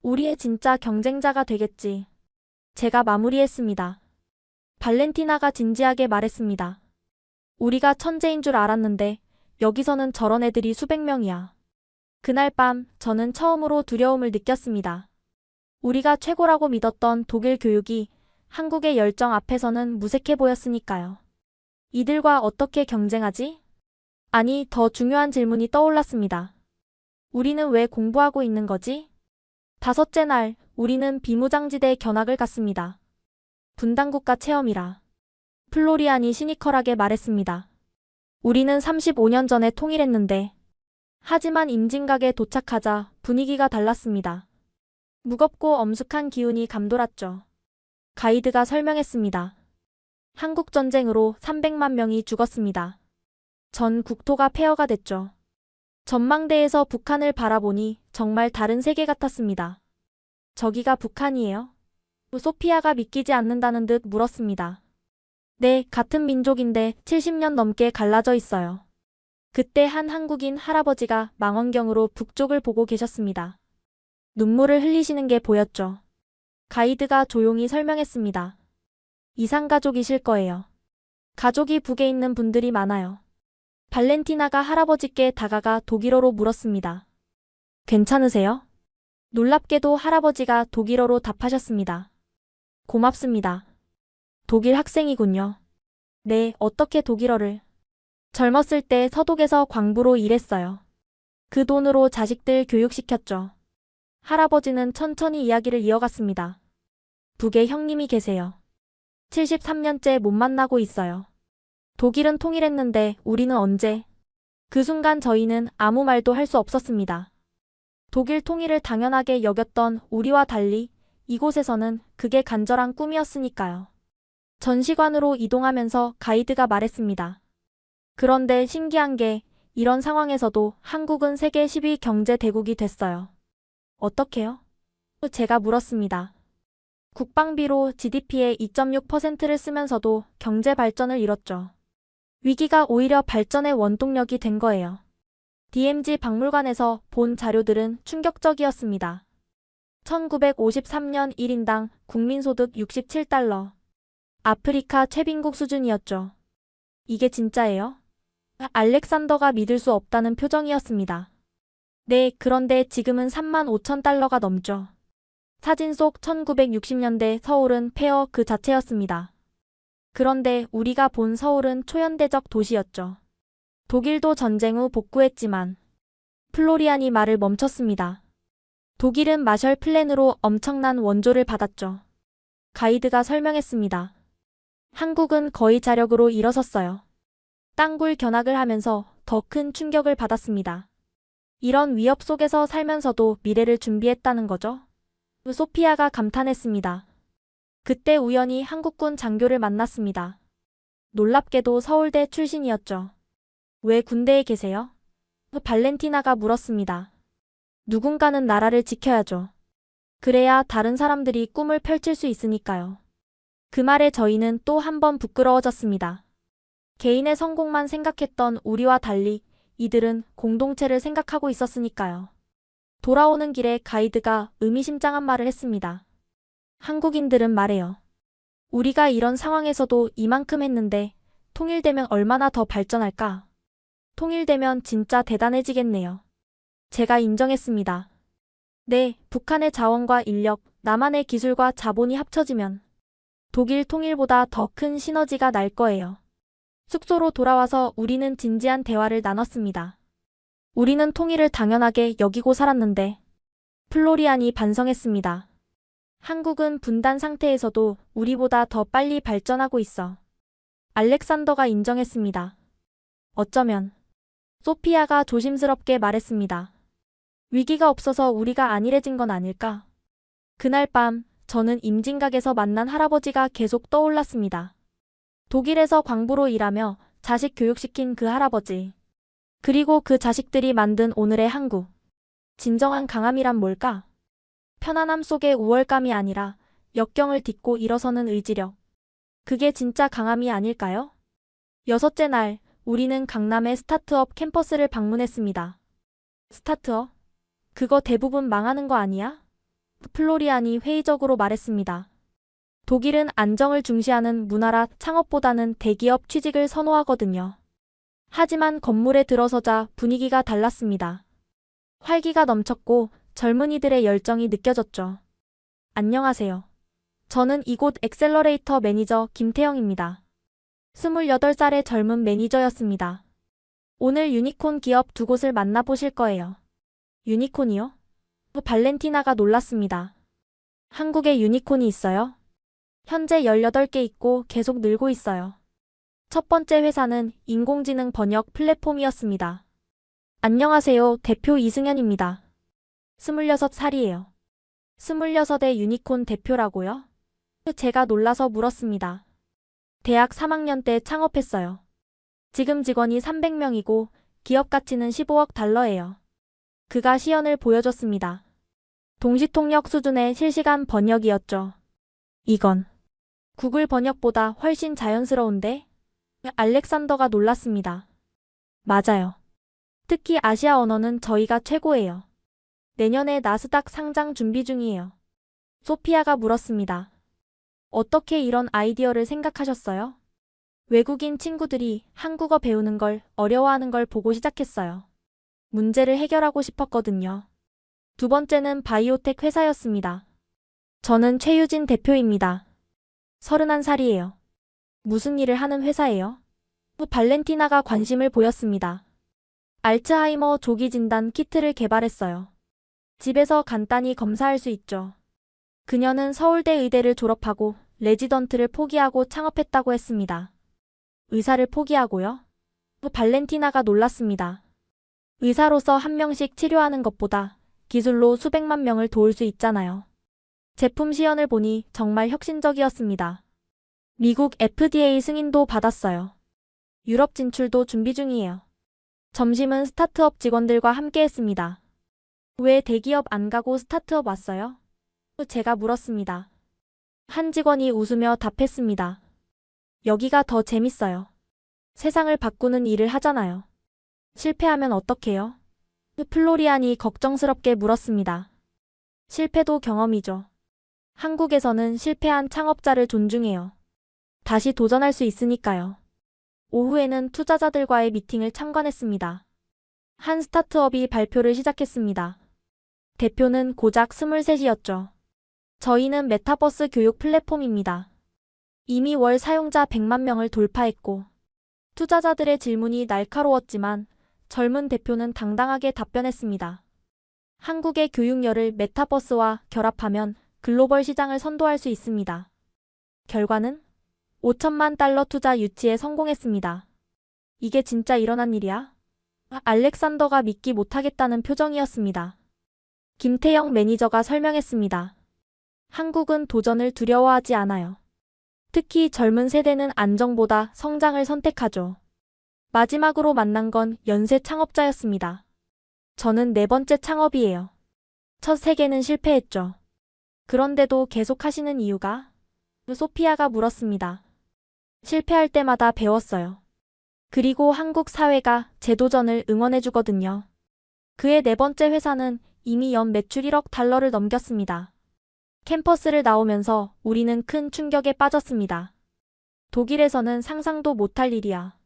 우리의 진짜 경쟁자가 되겠지. 제가 마무리했습니다. 발렌티나가 진지하게 말했습니다. 우리가 천재인 줄 알았는데 여기서는 저런 애들이 수백 명이야. 그날 밤 저는 처음으로 두려움을 느꼈습니다. 우리가 최고라고 믿었던 독일 교육이 한국의 열정 앞에서는 무색해 보였으니까요. 이들과 어떻게 경쟁하지? 아니, 더 중요한 질문이 떠올랐습니다. 우리는 왜 공부하고 있는 거지? 5째 날, 우리는 비무장지대에 견학을 갔습니다. 분단국가 체험이라. 플로리안이 시니컬하게 말했습니다. 우리는 35년 전에 통일했는데. 하지만 임진각에 도착하자 분위기가 달랐습니다. 무겁고 엄숙한 기운이 감돌았죠. 가이드가 설명했습니다. 한국 전쟁으로 300만 명이 죽었습니다. 전 국토가 폐허가 됐죠. 전망대에서 북한을 바라보니 정말 다른 세계 같았습니다. 저기가 북한이에요? 소피아가 믿기지 않는다는 듯 물었습니다. 네, 같은 민족인데 70년 넘게 갈라져 있어요. 그때 한 한국인 할아버지가 망원경으로 북쪽을 보고 계셨습니다. 눈물을 흘리시는 게 보였죠. 가이드가 조용히 설명했습니다. 이상가족이실 거예요. 가족이 북에 있는 분들이 많아요. 발렌티나가 할아버지께 다가가 독일어로 물었습니다. 괜찮으세요? 놀랍게도 할아버지가 독일어로 답하셨습니다. 고맙습니다. 독일 학생이군요. 네, 어떻게 독일어를? 젊었을 때 서독에서 광부로 일했어요. 그 돈으로 자식들 교육시켰죠. 할아버지는 천천히 이야기를 이어갔습니다. 북에 형님이 계세요. 73년째 못 만나고 있어요. 독일은 통일했는데 우리는 언제? 그 순간 저희는 아무 말도 할 수 없었습니다. 독일 통일을 당연하게 여겼던 우리와 달리 이곳에서는 그게 간절한 꿈이었으니까요. 전시관으로 이동하면서 가이드가 말했습니다. 그런데 신기한 게 이런 상황에서도 한국은 세계 10위 경제 대국이 됐어요. 어떻게요? 제가 물었습니다. 국방비로 GDP의 2.6%를 쓰면서도 경제 발전을 이뤘죠. 위기가 오히려 발전의 원동력이 된 거예요. DMZ 박물관에서 본 자료들은 충격적이었습니다. 1953년 1인당 국민소득 67달러. 아프리카 최빈국 수준이었죠. 이게 진짜예요? 알렉산더가 믿을 수 없다는 표정이었습니다. 네, 그런데 지금은 3만 5천 달러가 넘죠. 사진 속 1960년대 서울은 폐허 그 자체였습니다. 그런데 우리가 본 서울은 초현대적 도시였죠. 독일도 전쟁 후 복구했지만 플로리안이 말을 멈췄습니다. 독일은 마셜 플랜으로 엄청난 원조를 받았죠. 가이드가 설명했습니다. 한국은 거의 자력으로 일어섰어요. 땅굴 견학을 하면서 더 큰 충격을 받았습니다. 이런 위협 속에서 살면서도 미래를 준비했다는 거죠. 소피아가 감탄했습니다. 그때 우연히 한국군 장교를 만났습니다. 놀랍게도 서울대 출신이었죠. 왜 군대에 계세요? 발렌티나가 물었습니다. 누군가는 나라를 지켜야죠. 그래야 다른 사람들이 꿈을 펼칠 수 있으니까요. 그 말에 저희는 또 한 번 부끄러워졌습니다. 개인의 성공만 생각했던 우리와 달리 이들은 공동체를 생각하고 있었으니까요. 돌아오는 길에 가이드가 의미심장한 말을 했습니다. 한국인들은 말해요. 우리가 이런 상황에서도 이만큼 했는데 통일되면 얼마나 더 발전할까? 통일되면 진짜 대단해지겠네요. 제가 인정했습니다. 네, 북한의 자원과 인력, 남한의 기술과 자본이 합쳐지면 독일 통일보다 더 큰 시너지가 날 거예요. 숙소로 돌아와서 우리는 진지한 대화를 나눴습니다. 우리는 통일을 당연하게 여기고 살았는데 플로리안이 반성했습니다. 한국은 분단 상태에서도 우리보다 더 빨리 발전하고 있어. 알렉산더가 인정했습니다. 어쩌면 소피아가 조심스럽게 말했습니다. 위기가 없어서 우리가 안일해진 건 아닐까? 그날 밤 저는 임진각에서 만난 할아버지가 계속 떠올랐습니다. 독일에서 광부로 일하며 자식 교육시킨 그 할아버지. 그리고 그 자식들이 만든 오늘의 한국. 진정한 강함이란 뭘까? 편안함 속의 우월감이 아니라 역경을 딛고 일어서는 의지력. 그게 진짜 강함이 아닐까요? 여섯째 날, 우리는 강남의 스타트업 캠퍼스를 방문했습니다. 스타트업? 그거 대부분 망하는 거 아니야? 플로리안이 회의적으로 말했습니다. 독일은 안정을 중시하는 문화라 창업보다는 대기업 취직을 선호하거든요. 하지만 건물에 들어서자 분위기가 달랐습니다. 활기가 넘쳤고 젊은이들의 열정이 느껴졌죠. 안녕하세요. 저는 이곳 엑셀러레이터 매니저 김태영입니다. 28살의 젊은 매니저였습니다. 오늘 유니콘 기업 두 곳을 만나보실 거예요. 유니콘이요? 발렌티나가 놀랐습니다. 한국에 유니콘이 있어요? 현재 18개 있고 계속 늘고 있어요. 첫 번째 회사는 인공지능 번역 플랫폼이었습니다. 안녕하세요. 대표 이승현입니다. 26살이에요. 26의 유니콘 대표라고요? 제가 놀라서 물었습니다. 대학 3학년 때 창업했어요. 지금 직원이 300명이고 기업 가치는 15억 달러예요. 그가 시연을 보여줬습니다. 동시통역 수준의 실시간 번역이었죠. 이건 구글 번역보다 훨씬 자연스러운데? 알렉산더가 놀랐습니다. 맞아요. 특히 아시아 언어는 저희가 최고예요. 내년에 나스닥 상장 준비 중이에요. 소피아가 물었습니다. 어떻게 이런 아이디어를 생각하셨어요? 외국인 친구들이 한국어 배우는 걸 어려워하는 걸 보고 시작했어요. 문제를 해결하고 싶었거든요. 두 번째는 바이오텍 회사였습니다. 저는 최유진 대표입니다. 31살이에요. 무슨 일을 하는 회사예요? 발렌티나가 관심을 보였습니다. 알츠하이머 조기 진단 키트를 개발했어요. 집에서 간단히 검사할 수 있죠. 그녀는 서울대 의대를 졸업하고 레지던트를 포기하고 창업했다고 했습니다. 의사를 포기하고요? 발렌티나가 놀랐습니다. 의사로서 한 명씩 치료하는 것보다 기술로 수백만 명을 도울 수 있잖아요. 제품 시연을 보니 정말 혁신적이었습니다. 미국 FDA 승인도 받았어요. 유럽 진출도 준비 중이에요. 점심은 스타트업 직원들과 함께 했습니다. 왜 대기업 안 가고 스타트업 왔어요? 제가 물었습니다. 한 직원이 웃으며 답했습니다. 여기가 더 재밌어요. 세상을 바꾸는 일을 하잖아요. 실패하면 어떡해요? 플로리안이 걱정스럽게 물었습니다. 실패도 경험이죠. 한국에서는 실패한 창업자를 존중해요. 다시 도전할 수 있으니까요. 오후에는 투자자들과의 미팅을 참관했습니다. 한 스타트업이 발표를 시작했습니다. 대표는 고작 23이었죠. 저희는 메타버스 교육 플랫폼입니다. 이미 월 사용자 100만 명을 돌파했고 투자자들의 질문이 날카로웠지만 젊은 대표는 당당하게 답변했습니다. 한국의 교육열을 메타버스와 결합하면 글로벌 시장을 선도할 수 있습니다. 결과는 5천만 달러 투자 유치에 성공했습니다. 이게 진짜 일어난 일이야? 알렉산더가 믿기 못하겠다는 표정이었습니다. 김태영 매니저가 설명했습니다. 한국은 도전을 두려워하지 않아요. 특히 젊은 세대는 안정보다 성장을 선택하죠. 마지막으로 만난 건 연쇄 창업자였습니다. 저는 4번째 창업이에요. 첫 3개는 실패했죠. 그런데도 계속 하시는 이유가? 소피아가 물었습니다. 실패할 때마다 배웠어요. 그리고 한국 사회가 재도전을 응원해주거든요. 그의 4번째 회사는 이미 연 매출 1억 달러를 넘겼습니다. 캠퍼스를 나오면서 우리는 큰 충격에 빠졌습니다. 독일에서는 상상도 못할 일이야.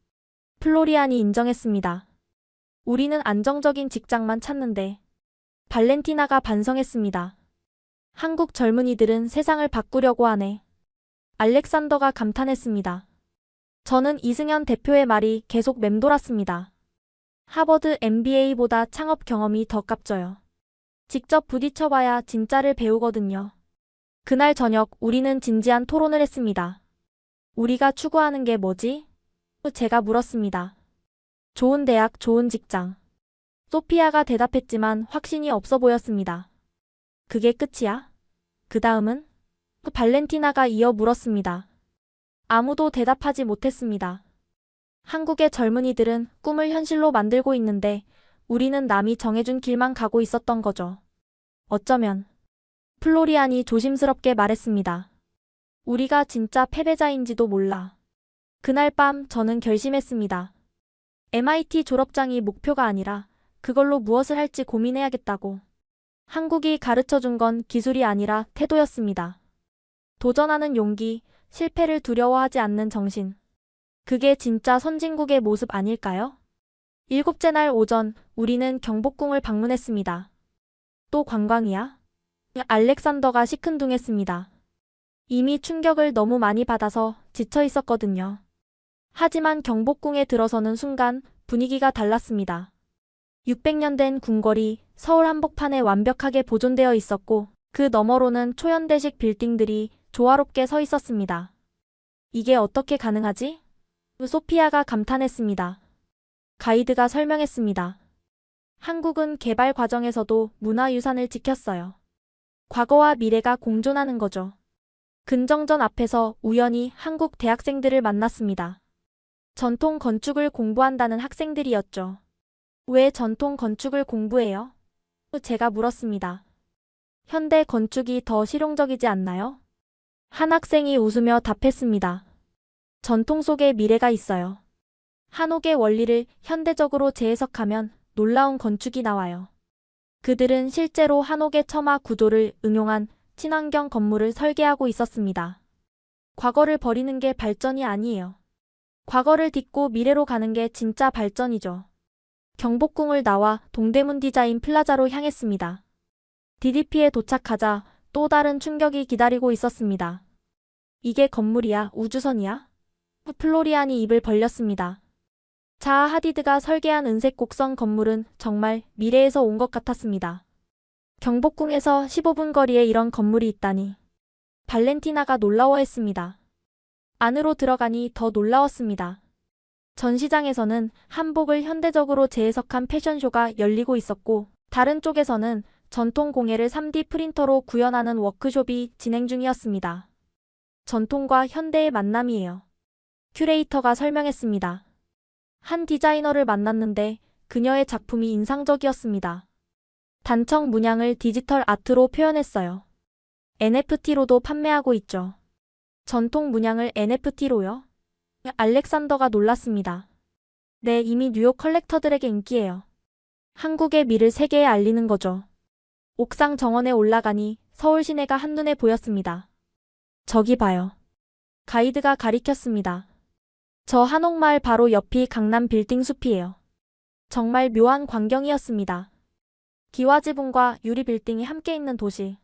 플로리안이 인정했습니다. 우리는 안정적인 직장만 찾는데. 발렌티나가 반성했습니다. 한국 젊은이들은 세상을 바꾸려고 하네. 알렉산더가 감탄했습니다. 저는 이승현 대표의 말이 계속 맴돌았습니다. 하버드 MBA보다 창업 경험이 더 값져요. 직접 부딪혀봐야 진짜를 배우거든요. 그날 저녁 우리는 진지한 토론을 했습니다. 우리가 추구하는 게 뭐지? 제가 물었습니다. 좋은 대학, 좋은 직장. 소피아가 대답했지만 확신이 없어 보였습니다. 그게 끝이야? 그 다음은? 발렌티나가 이어 물었습니다. 아무도 대답하지 못했습니다. 한국의 젊은이들은 꿈을 현실로 만들고 있는데 우리는 남이 정해준 길만 가고 있었던 거죠. 어쩌면 플로리안이 조심스럽게 말했습니다. 우리가 진짜 패배자인지도 몰라. 그날 밤 저는 결심했습니다. MIT 졸업장이 목표가 아니라 그걸로 무엇을 할지 고민해야겠다고. 한국이 가르쳐준 건 기술이 아니라 태도였습니다. 도전하는 용기, 실패를 두려워하지 않는 정신. 그게 진짜 선진국의 모습 아닐까요? 7째 날 오전 우리는 경복궁을 방문했습니다. 또 관광이야? 알렉산더가 시큰둥했습니다. 이미 충격을 너무 많이 받아서 지쳐 있었거든요. 하지만 경복궁에 들어서는 순간 분위기가 달랐습니다. 600년 된 궁궐이 서울 한복판에 완벽하게 보존되어 있었고 그 너머로는 초현대식 빌딩들이 조화롭게 서 있었습니다. 이게 어떻게 가능하지? 소피아가 감탄했습니다. 가이드가 설명했습니다. 한국은 개발 과정에서도 문화유산을 지켰어요. 과거와 미래가 공존하는 거죠. 근정전 앞에서 우연히 한국 대학생들을 만났습니다. 전통 건축을 공부한다는 학생들이었죠. 왜 전통 건축을 공부해요? 제가 물었습니다. 현대 건축이 더 실용적이지 않나요? 한 학생이 웃으며 답했습니다. 전통 속에 미래가 있어요. 한옥의 원리를 현대적으로 재해석하면 놀라운 건축이 나와요. 그들은 실제로 한옥의 처마 구조를 응용한 친환경 건물을 설계하고 있었습니다. 과거를 버리는 게 발전이 아니에요. 과거를 딛고 미래로 가는 게 진짜 발전이죠. 경복궁을 나와 동대문 디자인 플라자로 향했습니다. DDP에 도착하자 또 다른 충격이 기다리고 있었습니다. 이게 건물이야, 우주선이야? 플로리안이 입을 벌렸습니다. 자하 하디드가 설계한 은색 곡선 건물은 정말 미래에서 온 것 같았습니다. 경복궁에서 15분 거리에 이런 건물이 있다니. 발렌티나가 놀라워했습니다. 안으로 들어가니 더 놀라웠습니다. 전시장에서는 한복을 현대적으로 재해석한 패션쇼가 열리고 있었고, 다른 쪽에서는 전통 공예를 3D 프린터로 구현하는 워크숍이 진행 중이었습니다. 전통과 현대의 만남이에요. 큐레이터가 설명했습니다. 한 디자이너를 만났는데 그녀의 작품이 인상적이었습니다. 단청 문양을 디지털 아트로 표현했어요. NFT로도 판매하고 있죠. 전통 문양을 NFT로요? 알렉산더가 놀랐습니다. 네, 이미 뉴욕 컬렉터들에게 인기예요. 한국의 미를 세계에 알리는 거죠. 옥상 정원에 올라가니 서울 시내가 한눈에 보였습니다. 저기 봐요. 가이드가 가리켰습니다. 저 한옥마을 바로 옆이 강남 빌딩 숲이에요. 정말 묘한 광경이었습니다. 기와 지붕과 유리 빌딩이 함께 있는 도시.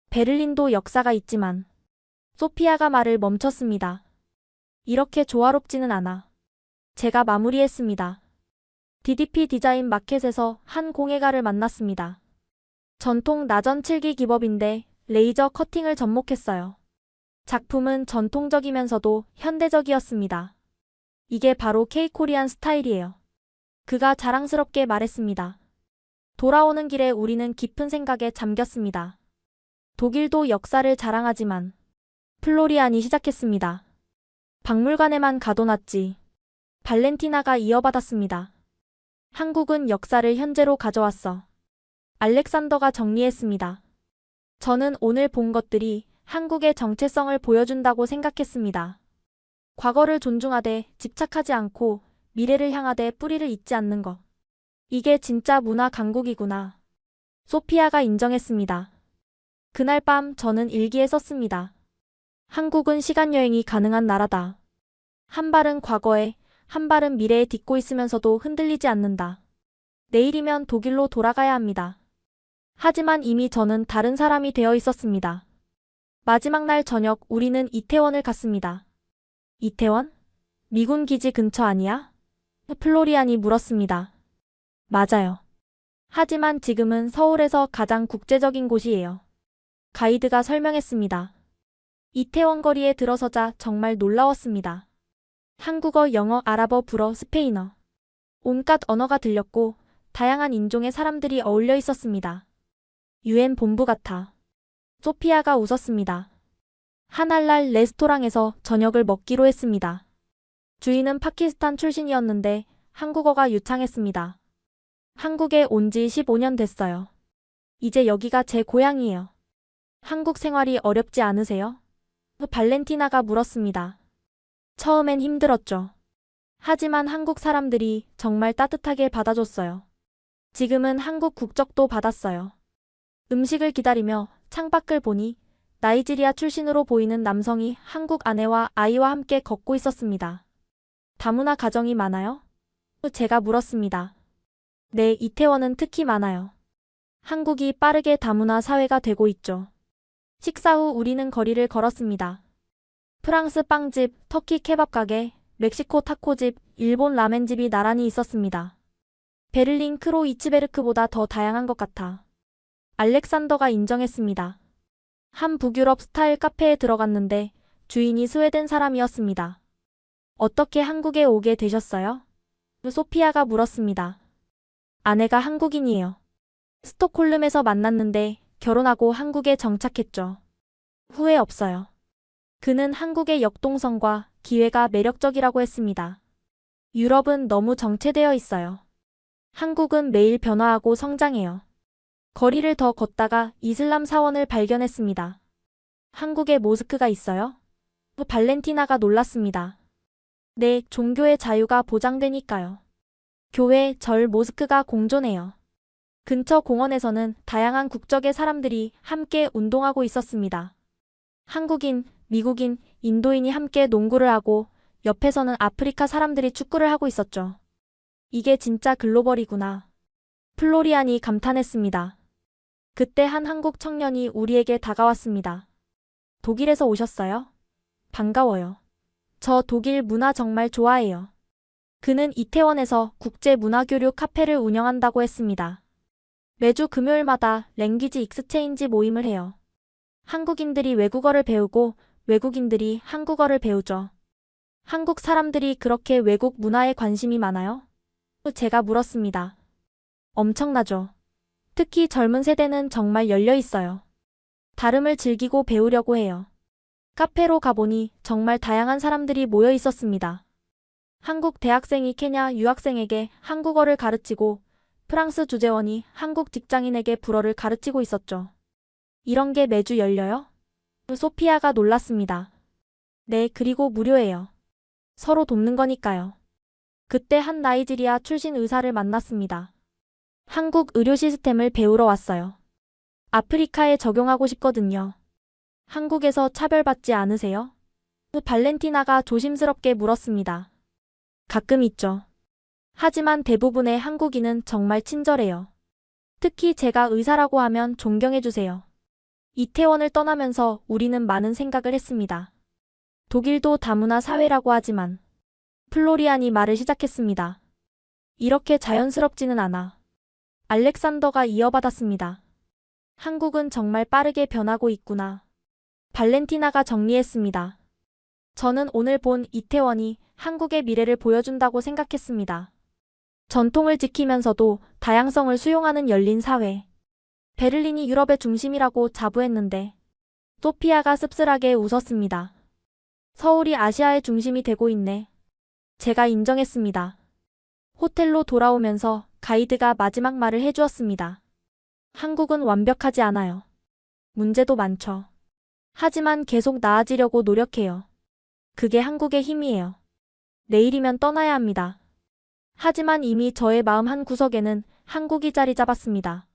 베를린도 역사가 있지만 소피아가 말을 멈췄습니다. 이렇게 조화롭지는 않아. 제가 마무리했습니다. DDP 디자인 마켓에서 한 공예가를 만났습니다. 전통 나전 7기 기법인데 레이저 커팅을 접목했어요. 작품은 전통적이면서도 현대적이었습니다. 이게 바로 K-코리안 스타일이에요. 그가 자랑스럽게 말했습니다. 돌아오는 길에 우리는 깊은 생각에 잠겼습니다. 독일도 역사를 자랑하지만 플로리안이 시작했습니다. 박물관에만 가둬놨지. 발렌티나가 이어받았습니다. 한국은 역사를 현재로 가져왔어. 알렉산더가 정리했습니다. 저는 오늘 본 것들이 한국의 정체성을 보여준다고 생각했습니다. 과거를 존중하되 집착하지 않고 미래를 향하되 뿌리를 잇지 않는 것. 이게 진짜 문화 강국이구나. 소피아가 인정했습니다. 그날 밤 저는 일기에 썼습니다. 한국은 시간여행이 가능한 나라다. 한 발은 과거에, 한 발은 미래에 딛고 있으면서도 흔들리지 않는다. 내일이면 독일로 돌아가야 합니다. 하지만 이미 저는 다른 사람이 되어 있었습니다. 마지막 날 저녁 우리는 이태원을 갔습니다. 이태원? 미군 기지 근처 아니야? 플로리안이 물었습니다. 맞아요. 하지만 지금은 서울에서 가장 국제적인 곳이에요. 가이드가 설명했습니다. 이태원 거리에 들어서자 정말 놀라웠습니다. 한국어, 영어, 아랍어, 불어, 스페인어. 온갖 언어가 들렸고 다양한 인종의 사람들이 어울려 있었습니다. UN 본부 같아. 소피아가 웃었습니다. 하날랄 레스토랑에서 저녁을 먹기로 했습니다. 주인은 파키스탄 출신이었는데 한국어가 유창했습니다. 한국에 온 지 15년 됐어요. 이제 여기가 제 고향이에요. 한국 생활이 어렵지 않으세요? 발렌티나가 물었습니다. 처음엔 힘들었죠. 하지만 한국 사람들이 정말 따뜻하게 받아줬어요. 지금은 한국 국적도 받았어요. 음식을 기다리며 창밖을 보니 나이지리아 출신으로 보이는 남성이 한국 아내와 아이와 함께 걷고 있었습니다. 다문화 가정이 많아요? 제가 물었습니다. 네, 이태원은 특히 많아요. 한국이 빠르게 다문화 사회가 되고 있죠. 식사 후 우리는 거리를 걸었습니다. 프랑스 빵집, 터키 케밥 가게, 멕시코 타코집, 일본 라멘집이 나란히 있었습니다. 베를린 크로이츠베르크보다 더 다양한 것 같아. 알렉산더가 인정했습니다. 한 북유럽 스타일 카페에 들어갔는데 주인이 스웨덴 사람이었습니다. 어떻게 한국에 오게 되셨어요? 소피아가 물었습니다. 아내가 한국인이에요. 스톡홀름에서 만났는데 결혼하고 한국에 정착했죠. 후회 없어요. 그는 한국의 역동성과 기회가 매력적이라고 했습니다. 유럽은 너무 정체되어 있어요. 한국은 매일 변화하고 성장해요. 거리를 더 걷다가 이슬람 사원을 발견했습니다. 한국에 모스크가 있어요? 발렌티나가 놀랐습니다. 네, 종교의 자유가 보장되니까요. 교회, 절, 모스크가 공존해요. 근처 공원에서는 다양한 국적의 사람들이 함께 운동하고 있었습니다. 한국인, 미국인, 인도인이 함께 농구를 하고 옆에서는 아프리카 사람들이 축구를 하고 있었죠. 이게 진짜 글로벌이구나. 플로리안이 감탄했습니다. 그때 한 한국 청년이 우리에게 다가왔습니다. 독일에서 오셨어요? 반가워요. 저 독일 문화 정말 좋아해요. 그는 이태원에서 국제문화교류 카페를 운영한다고 했습니다. 매주 금요일마다 랭귀지 익스체인지 모임을 해요. 한국인들이 외국어를 배우고 외국인들이 한국어를 배우죠. 한국 사람들이 그렇게 외국 문화에 관심이 많아요? 제가 물었습니다. 엄청나죠. 특히 젊은 세대는 정말 열려 있어요. 다름을 즐기고 배우려고 해요. 카페로 가보니 정말 다양한 사람들이 모여 있었습니다. 한국 대학생이 케냐 유학생에게 한국어를 가르치고 프랑스 주재원이 한국 직장인에게 불어를 가르치고 있었죠. 이런 게 매주 열려요? 소피아가 놀랐습니다. 네, 그리고 무료예요. 서로 돕는 거니까요. 그때 한 나이지리아 출신 의사를 만났습니다. 한국 의료 시스템을 배우러 왔어요. 아프리카에 적용하고 싶거든요. 한국에서 차별받지 않으세요? 발렌티나가 조심스럽게 물었습니다. 가끔 있죠. 하지만 대부분의 한국인은 정말 친절해요. 특히 제가 의사라고 하면 존경해주세요. 이태원을 떠나면서 우리는 많은 생각을 했습니다. 독일도 다문화 사회라고 하지만 플로리안이 말을 시작했습니다. 이렇게 자연스럽지는 않아. 알렉산더가 이어받았습니다. 한국은 정말 빠르게 변하고 있구나. 발렌티나가 정리했습니다. 저는 오늘 본 이태원이 한국의 미래를 보여준다고 생각했습니다. 전통을 지키면서도 다양성을 수용하는 열린 사회. 베를린이 유럽의 중심이라고 자부했는데 소피아가 씁쓸하게 웃었습니다. 서울이 아시아의 중심이 되고 있네. 제가 인정했습니다. 호텔로 돌아오면서 가이드가 마지막 말을 해주었습니다. 한국은 완벽하지 않아요. 문제도 많죠. 하지만 계속 나아지려고 노력해요. 그게 한국의 힘이에요. 내일이면 떠나야 합니다. 하지만 이미 저의 마음 한 구석에는 한국이 자리 잡았습니다.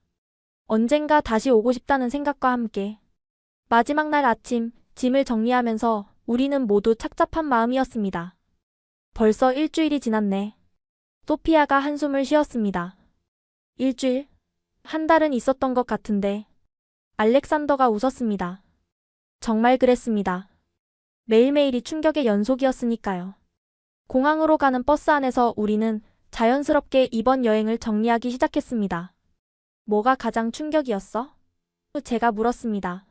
언젠가 다시 오고 싶다는 생각과 함께 마지막 날 아침 짐을 정리하면서 우리는 모두 착잡한 마음이었습니다. 벌써 일주일이 지났네. 소피아가 한숨을 쉬었습니다. 일주일? 한 달은 있었던 것 같은데. 알렉산더가 웃었습니다. 정말 그랬습니다. 매일매일이 충격의 연속이었으니까요. 공항으로 가는 버스 안에서 우리는 자연스럽게 이번 여행을 정리하기 시작했습니다. 뭐가 가장 충격이었어? 제가 물었습니다.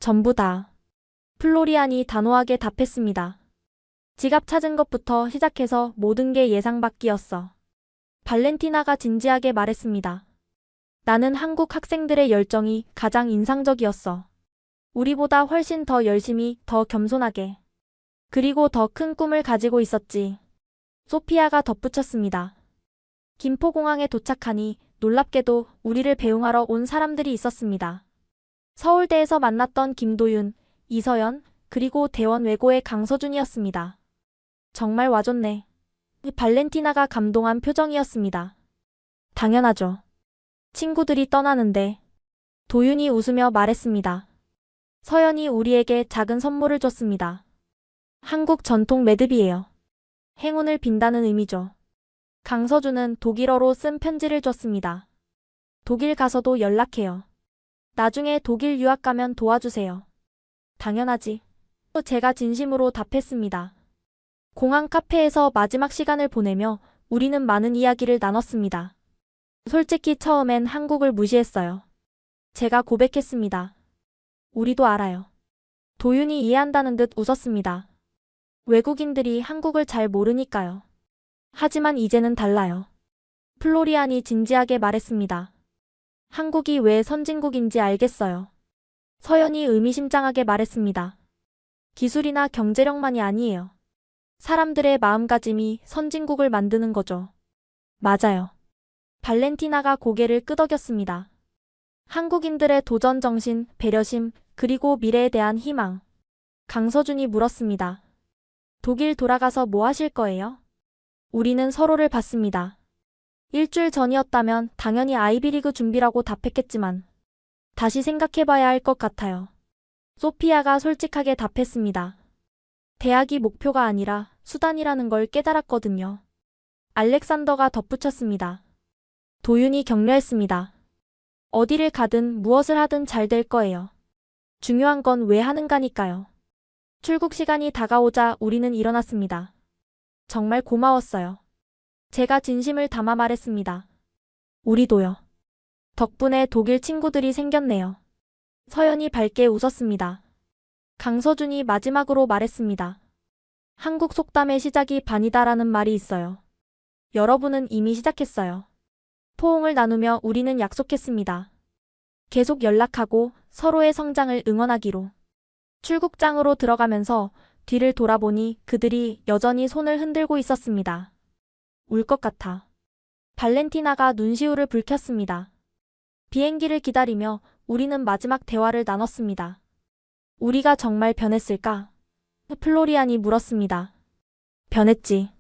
전부 다. 플로리안이 단호하게 답했습니다. 지갑 찾은 것부터 시작해서 모든 게 예상 밖이었어. 발렌티나가 진지하게 말했습니다. 나는 한국 학생들의 열정이 가장 인상적이었어. 우리보다 훨씬 더 열심히, 더 겸손하게. 그리고 더 큰 꿈을 가지고 있었지. 소피아가 덧붙였습니다. 김포공항에 도착하니 놀랍게도 우리를 배웅하러 온 사람들이 있었습니다. 서울대에서 만났던 김도윤, 이서연, 그리고 대원 외고의 강서준이었습니다. 정말 와줬네. 발렌티나가 감동한 표정이었습니다. 당연하죠. 친구들이 떠나는데 도윤이 웃으며 말했습니다. 서연이 우리에게 작은 선물을 줬습니다. 한국 전통 매듭이에요. 행운을 빈다는 의미죠. 강서준은 독일어로 쓴 편지를 줬습니다. 독일 가서도 연락해요. 나중에 독일 유학 가면 도와주세요. 당연하지. 제가 진심으로 답했습니다. 공항 카페에서 마지막 시간을 보내며 우리는 많은 이야기를 나눴습니다. 솔직히 처음엔 한국을 무시했어요. 제가 고백했습니다. 우리도 알아요. 도윤이 이해한다는 듯 웃었습니다. 외국인들이 한국을 잘 모르니까요. 하지만 이제는 달라요. 플로리안이 진지하게 말했습니다. 한국이 왜 선진국인지 알겠어요. 서연이 의미심장하게 말했습니다. 기술이나 경제력만이 아니에요. 사람들의 마음가짐이 선진국을 만드는 거죠. 맞아요. 발렌티나가 고개를 끄덕였습니다. 한국인들의 도전 정신, 배려심, 그리고 미래에 대한 희망. 강서준이 물었습니다. 독일 돌아가서 뭐 하실 거예요? 우리는 서로를 봤습니다. 일주일 전이었다면 당연히 아이비리그 준비라고 답했겠지만 다시 생각해봐야 할 것 같아요. 소피아가 솔직하게 답했습니다. 대학이 목표가 아니라 수단이라는 걸 깨달았거든요. 알렉산더가 덧붙였습니다. 도윤이 격려했습니다. 어디를 가든 무엇을 하든 잘 될 거예요. 중요한 건 왜 하는가니까요. 출국 시간이 다가오자 우리는 일어났습니다. 정말 고마웠어요. 제가 진심을 담아 말했습니다. 우리도요. 덕분에 독일 친구들이 생겼네요. 서연이 밝게 웃었습니다. 강서준이 마지막으로 말했습니다. 한국 속담의 시작이 반이다라는 말이 있어요. 여러분은 이미 시작했어요. 포옹을 나누며 우리는 약속했습니다. 계속 연락하고 서로의 성장을 응원하기로. 출국장으로 들어가면서 뒤를 돌아보니 그들이 여전히 손을 흔들고 있었습니다. 울 것 같아. 발렌티나가 눈시울을 붉혔습니다. 비행기를 기다리며 우리는 마지막 대화를 나눴습니다. 우리가 정말 변했을까? 플로리안이 물었습니다. 변했지.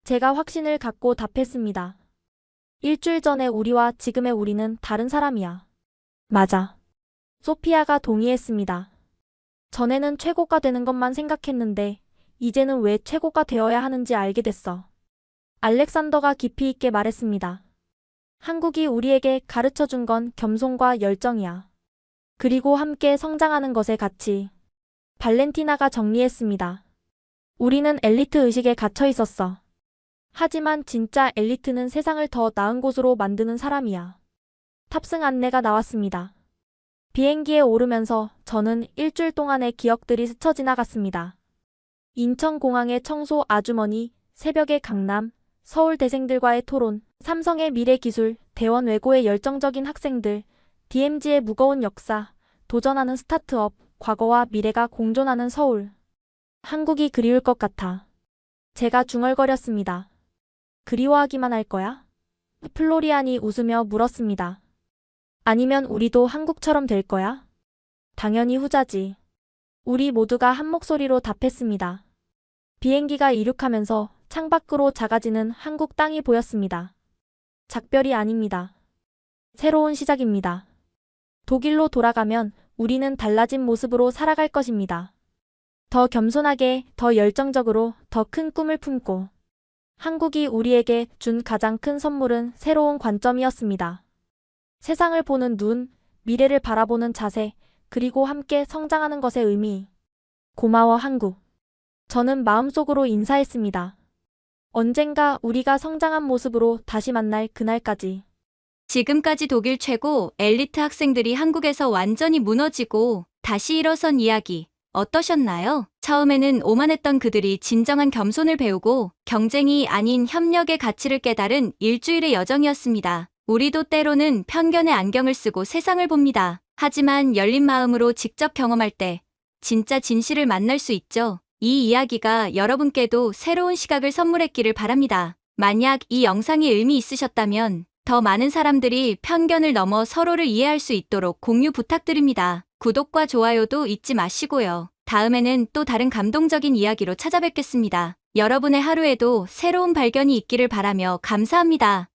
제가 확신을 갖고 답했습니다. 일주일 전에 우리와 지금의 우리는 다른 사람이야. 맞아. 소피아가 동의했습니다. 전에는 최고가 되는 것만 생각했는데 이제는 왜 최고가 되어야 하는지 알게 됐어. 알렉산더가 깊이 있게 말했습니다. 한국이 우리에게 가르쳐준 건 겸손과 열정이야. 그리고 함께 성장하는 것의 가치. 발렌티나가 정리했습니다. 우리는 엘리트 의식에 갇혀 있었어. 하지만 진짜 엘리트는 세상을 더 나은 곳으로 만드는 사람이야. 탑승 안내가 나왔습니다. 비행기에 오르면서 저는 일주일 동안의 기억들이 스쳐 지나갔습니다. 인천공항의 청소 아주머니, 새벽의 강남, 서울대생들과의 토론, 삼성의 미래기술, 대원외고의 열정적인 학생들, DMZ의 무거운 역사, 도전하는 스타트업, 과거와 미래가 공존하는 서울. 한국이 그리울 것 같아. 제가 중얼거렸습니다. 그리워하기만 할 거야? 플로리안이 웃으며 물었습니다. 아니면 우리도 한국처럼 될 거야? 당연히 후자지. 우리 모두가 한 목소리로 답했습니다. 비행기가 이륙하면서 창밖으로 작아지는 한국 땅이 보였습니다. 작별이 아닙니다. 새로운 시작입니다. 독일로 돌아가면 우리는 달라진 모습으로 살아갈 것입니다. 더 겸손하게, 더 열정적으로, 더 큰 꿈을 품고. 한국이 우리에게 준 가장 큰 선물은 새로운 관점이었습니다. 세상을 보는 눈, 미래를 바라보는 자세, 그리고 함께 성장하는 것의 의미. 고마워 한국. 저는 마음속으로 인사했습니다. 언젠가 우리가 성장한 모습으로 다시 만날 그날까지. 지금까지 독일 최고 엘리트 학생들이 한국에서 완전히 무너지고 다시 일어선 이야기 어떠셨나요? 처음에는 오만했던 그들이 진정한 겸손을 배우고 경쟁이 아닌 협력의 가치를 깨달은 일주일의 여정이었습니다. 우리도 때로는 편견의 안경을 쓰고 세상을 봅니다. 하지만 열린 마음으로 직접 경험할 때 진짜 진실을 만날 수 있죠. 이 이야기가 여러분께도 새로운 시각을 선물했기를 바랍니다. 만약 이 영상이 의미 있으셨다면 더 많은 사람들이 편견을 넘어 서로를 이해할 수 있도록 공유 부탁드립니다. 구독과 좋아요도 잊지 마시고요. 다음에는 또 다른 감동적인 이야기로 찾아뵙겠습니다. 여러분의 하루에도 새로운 발견이 있기를 바라며 감사합니다.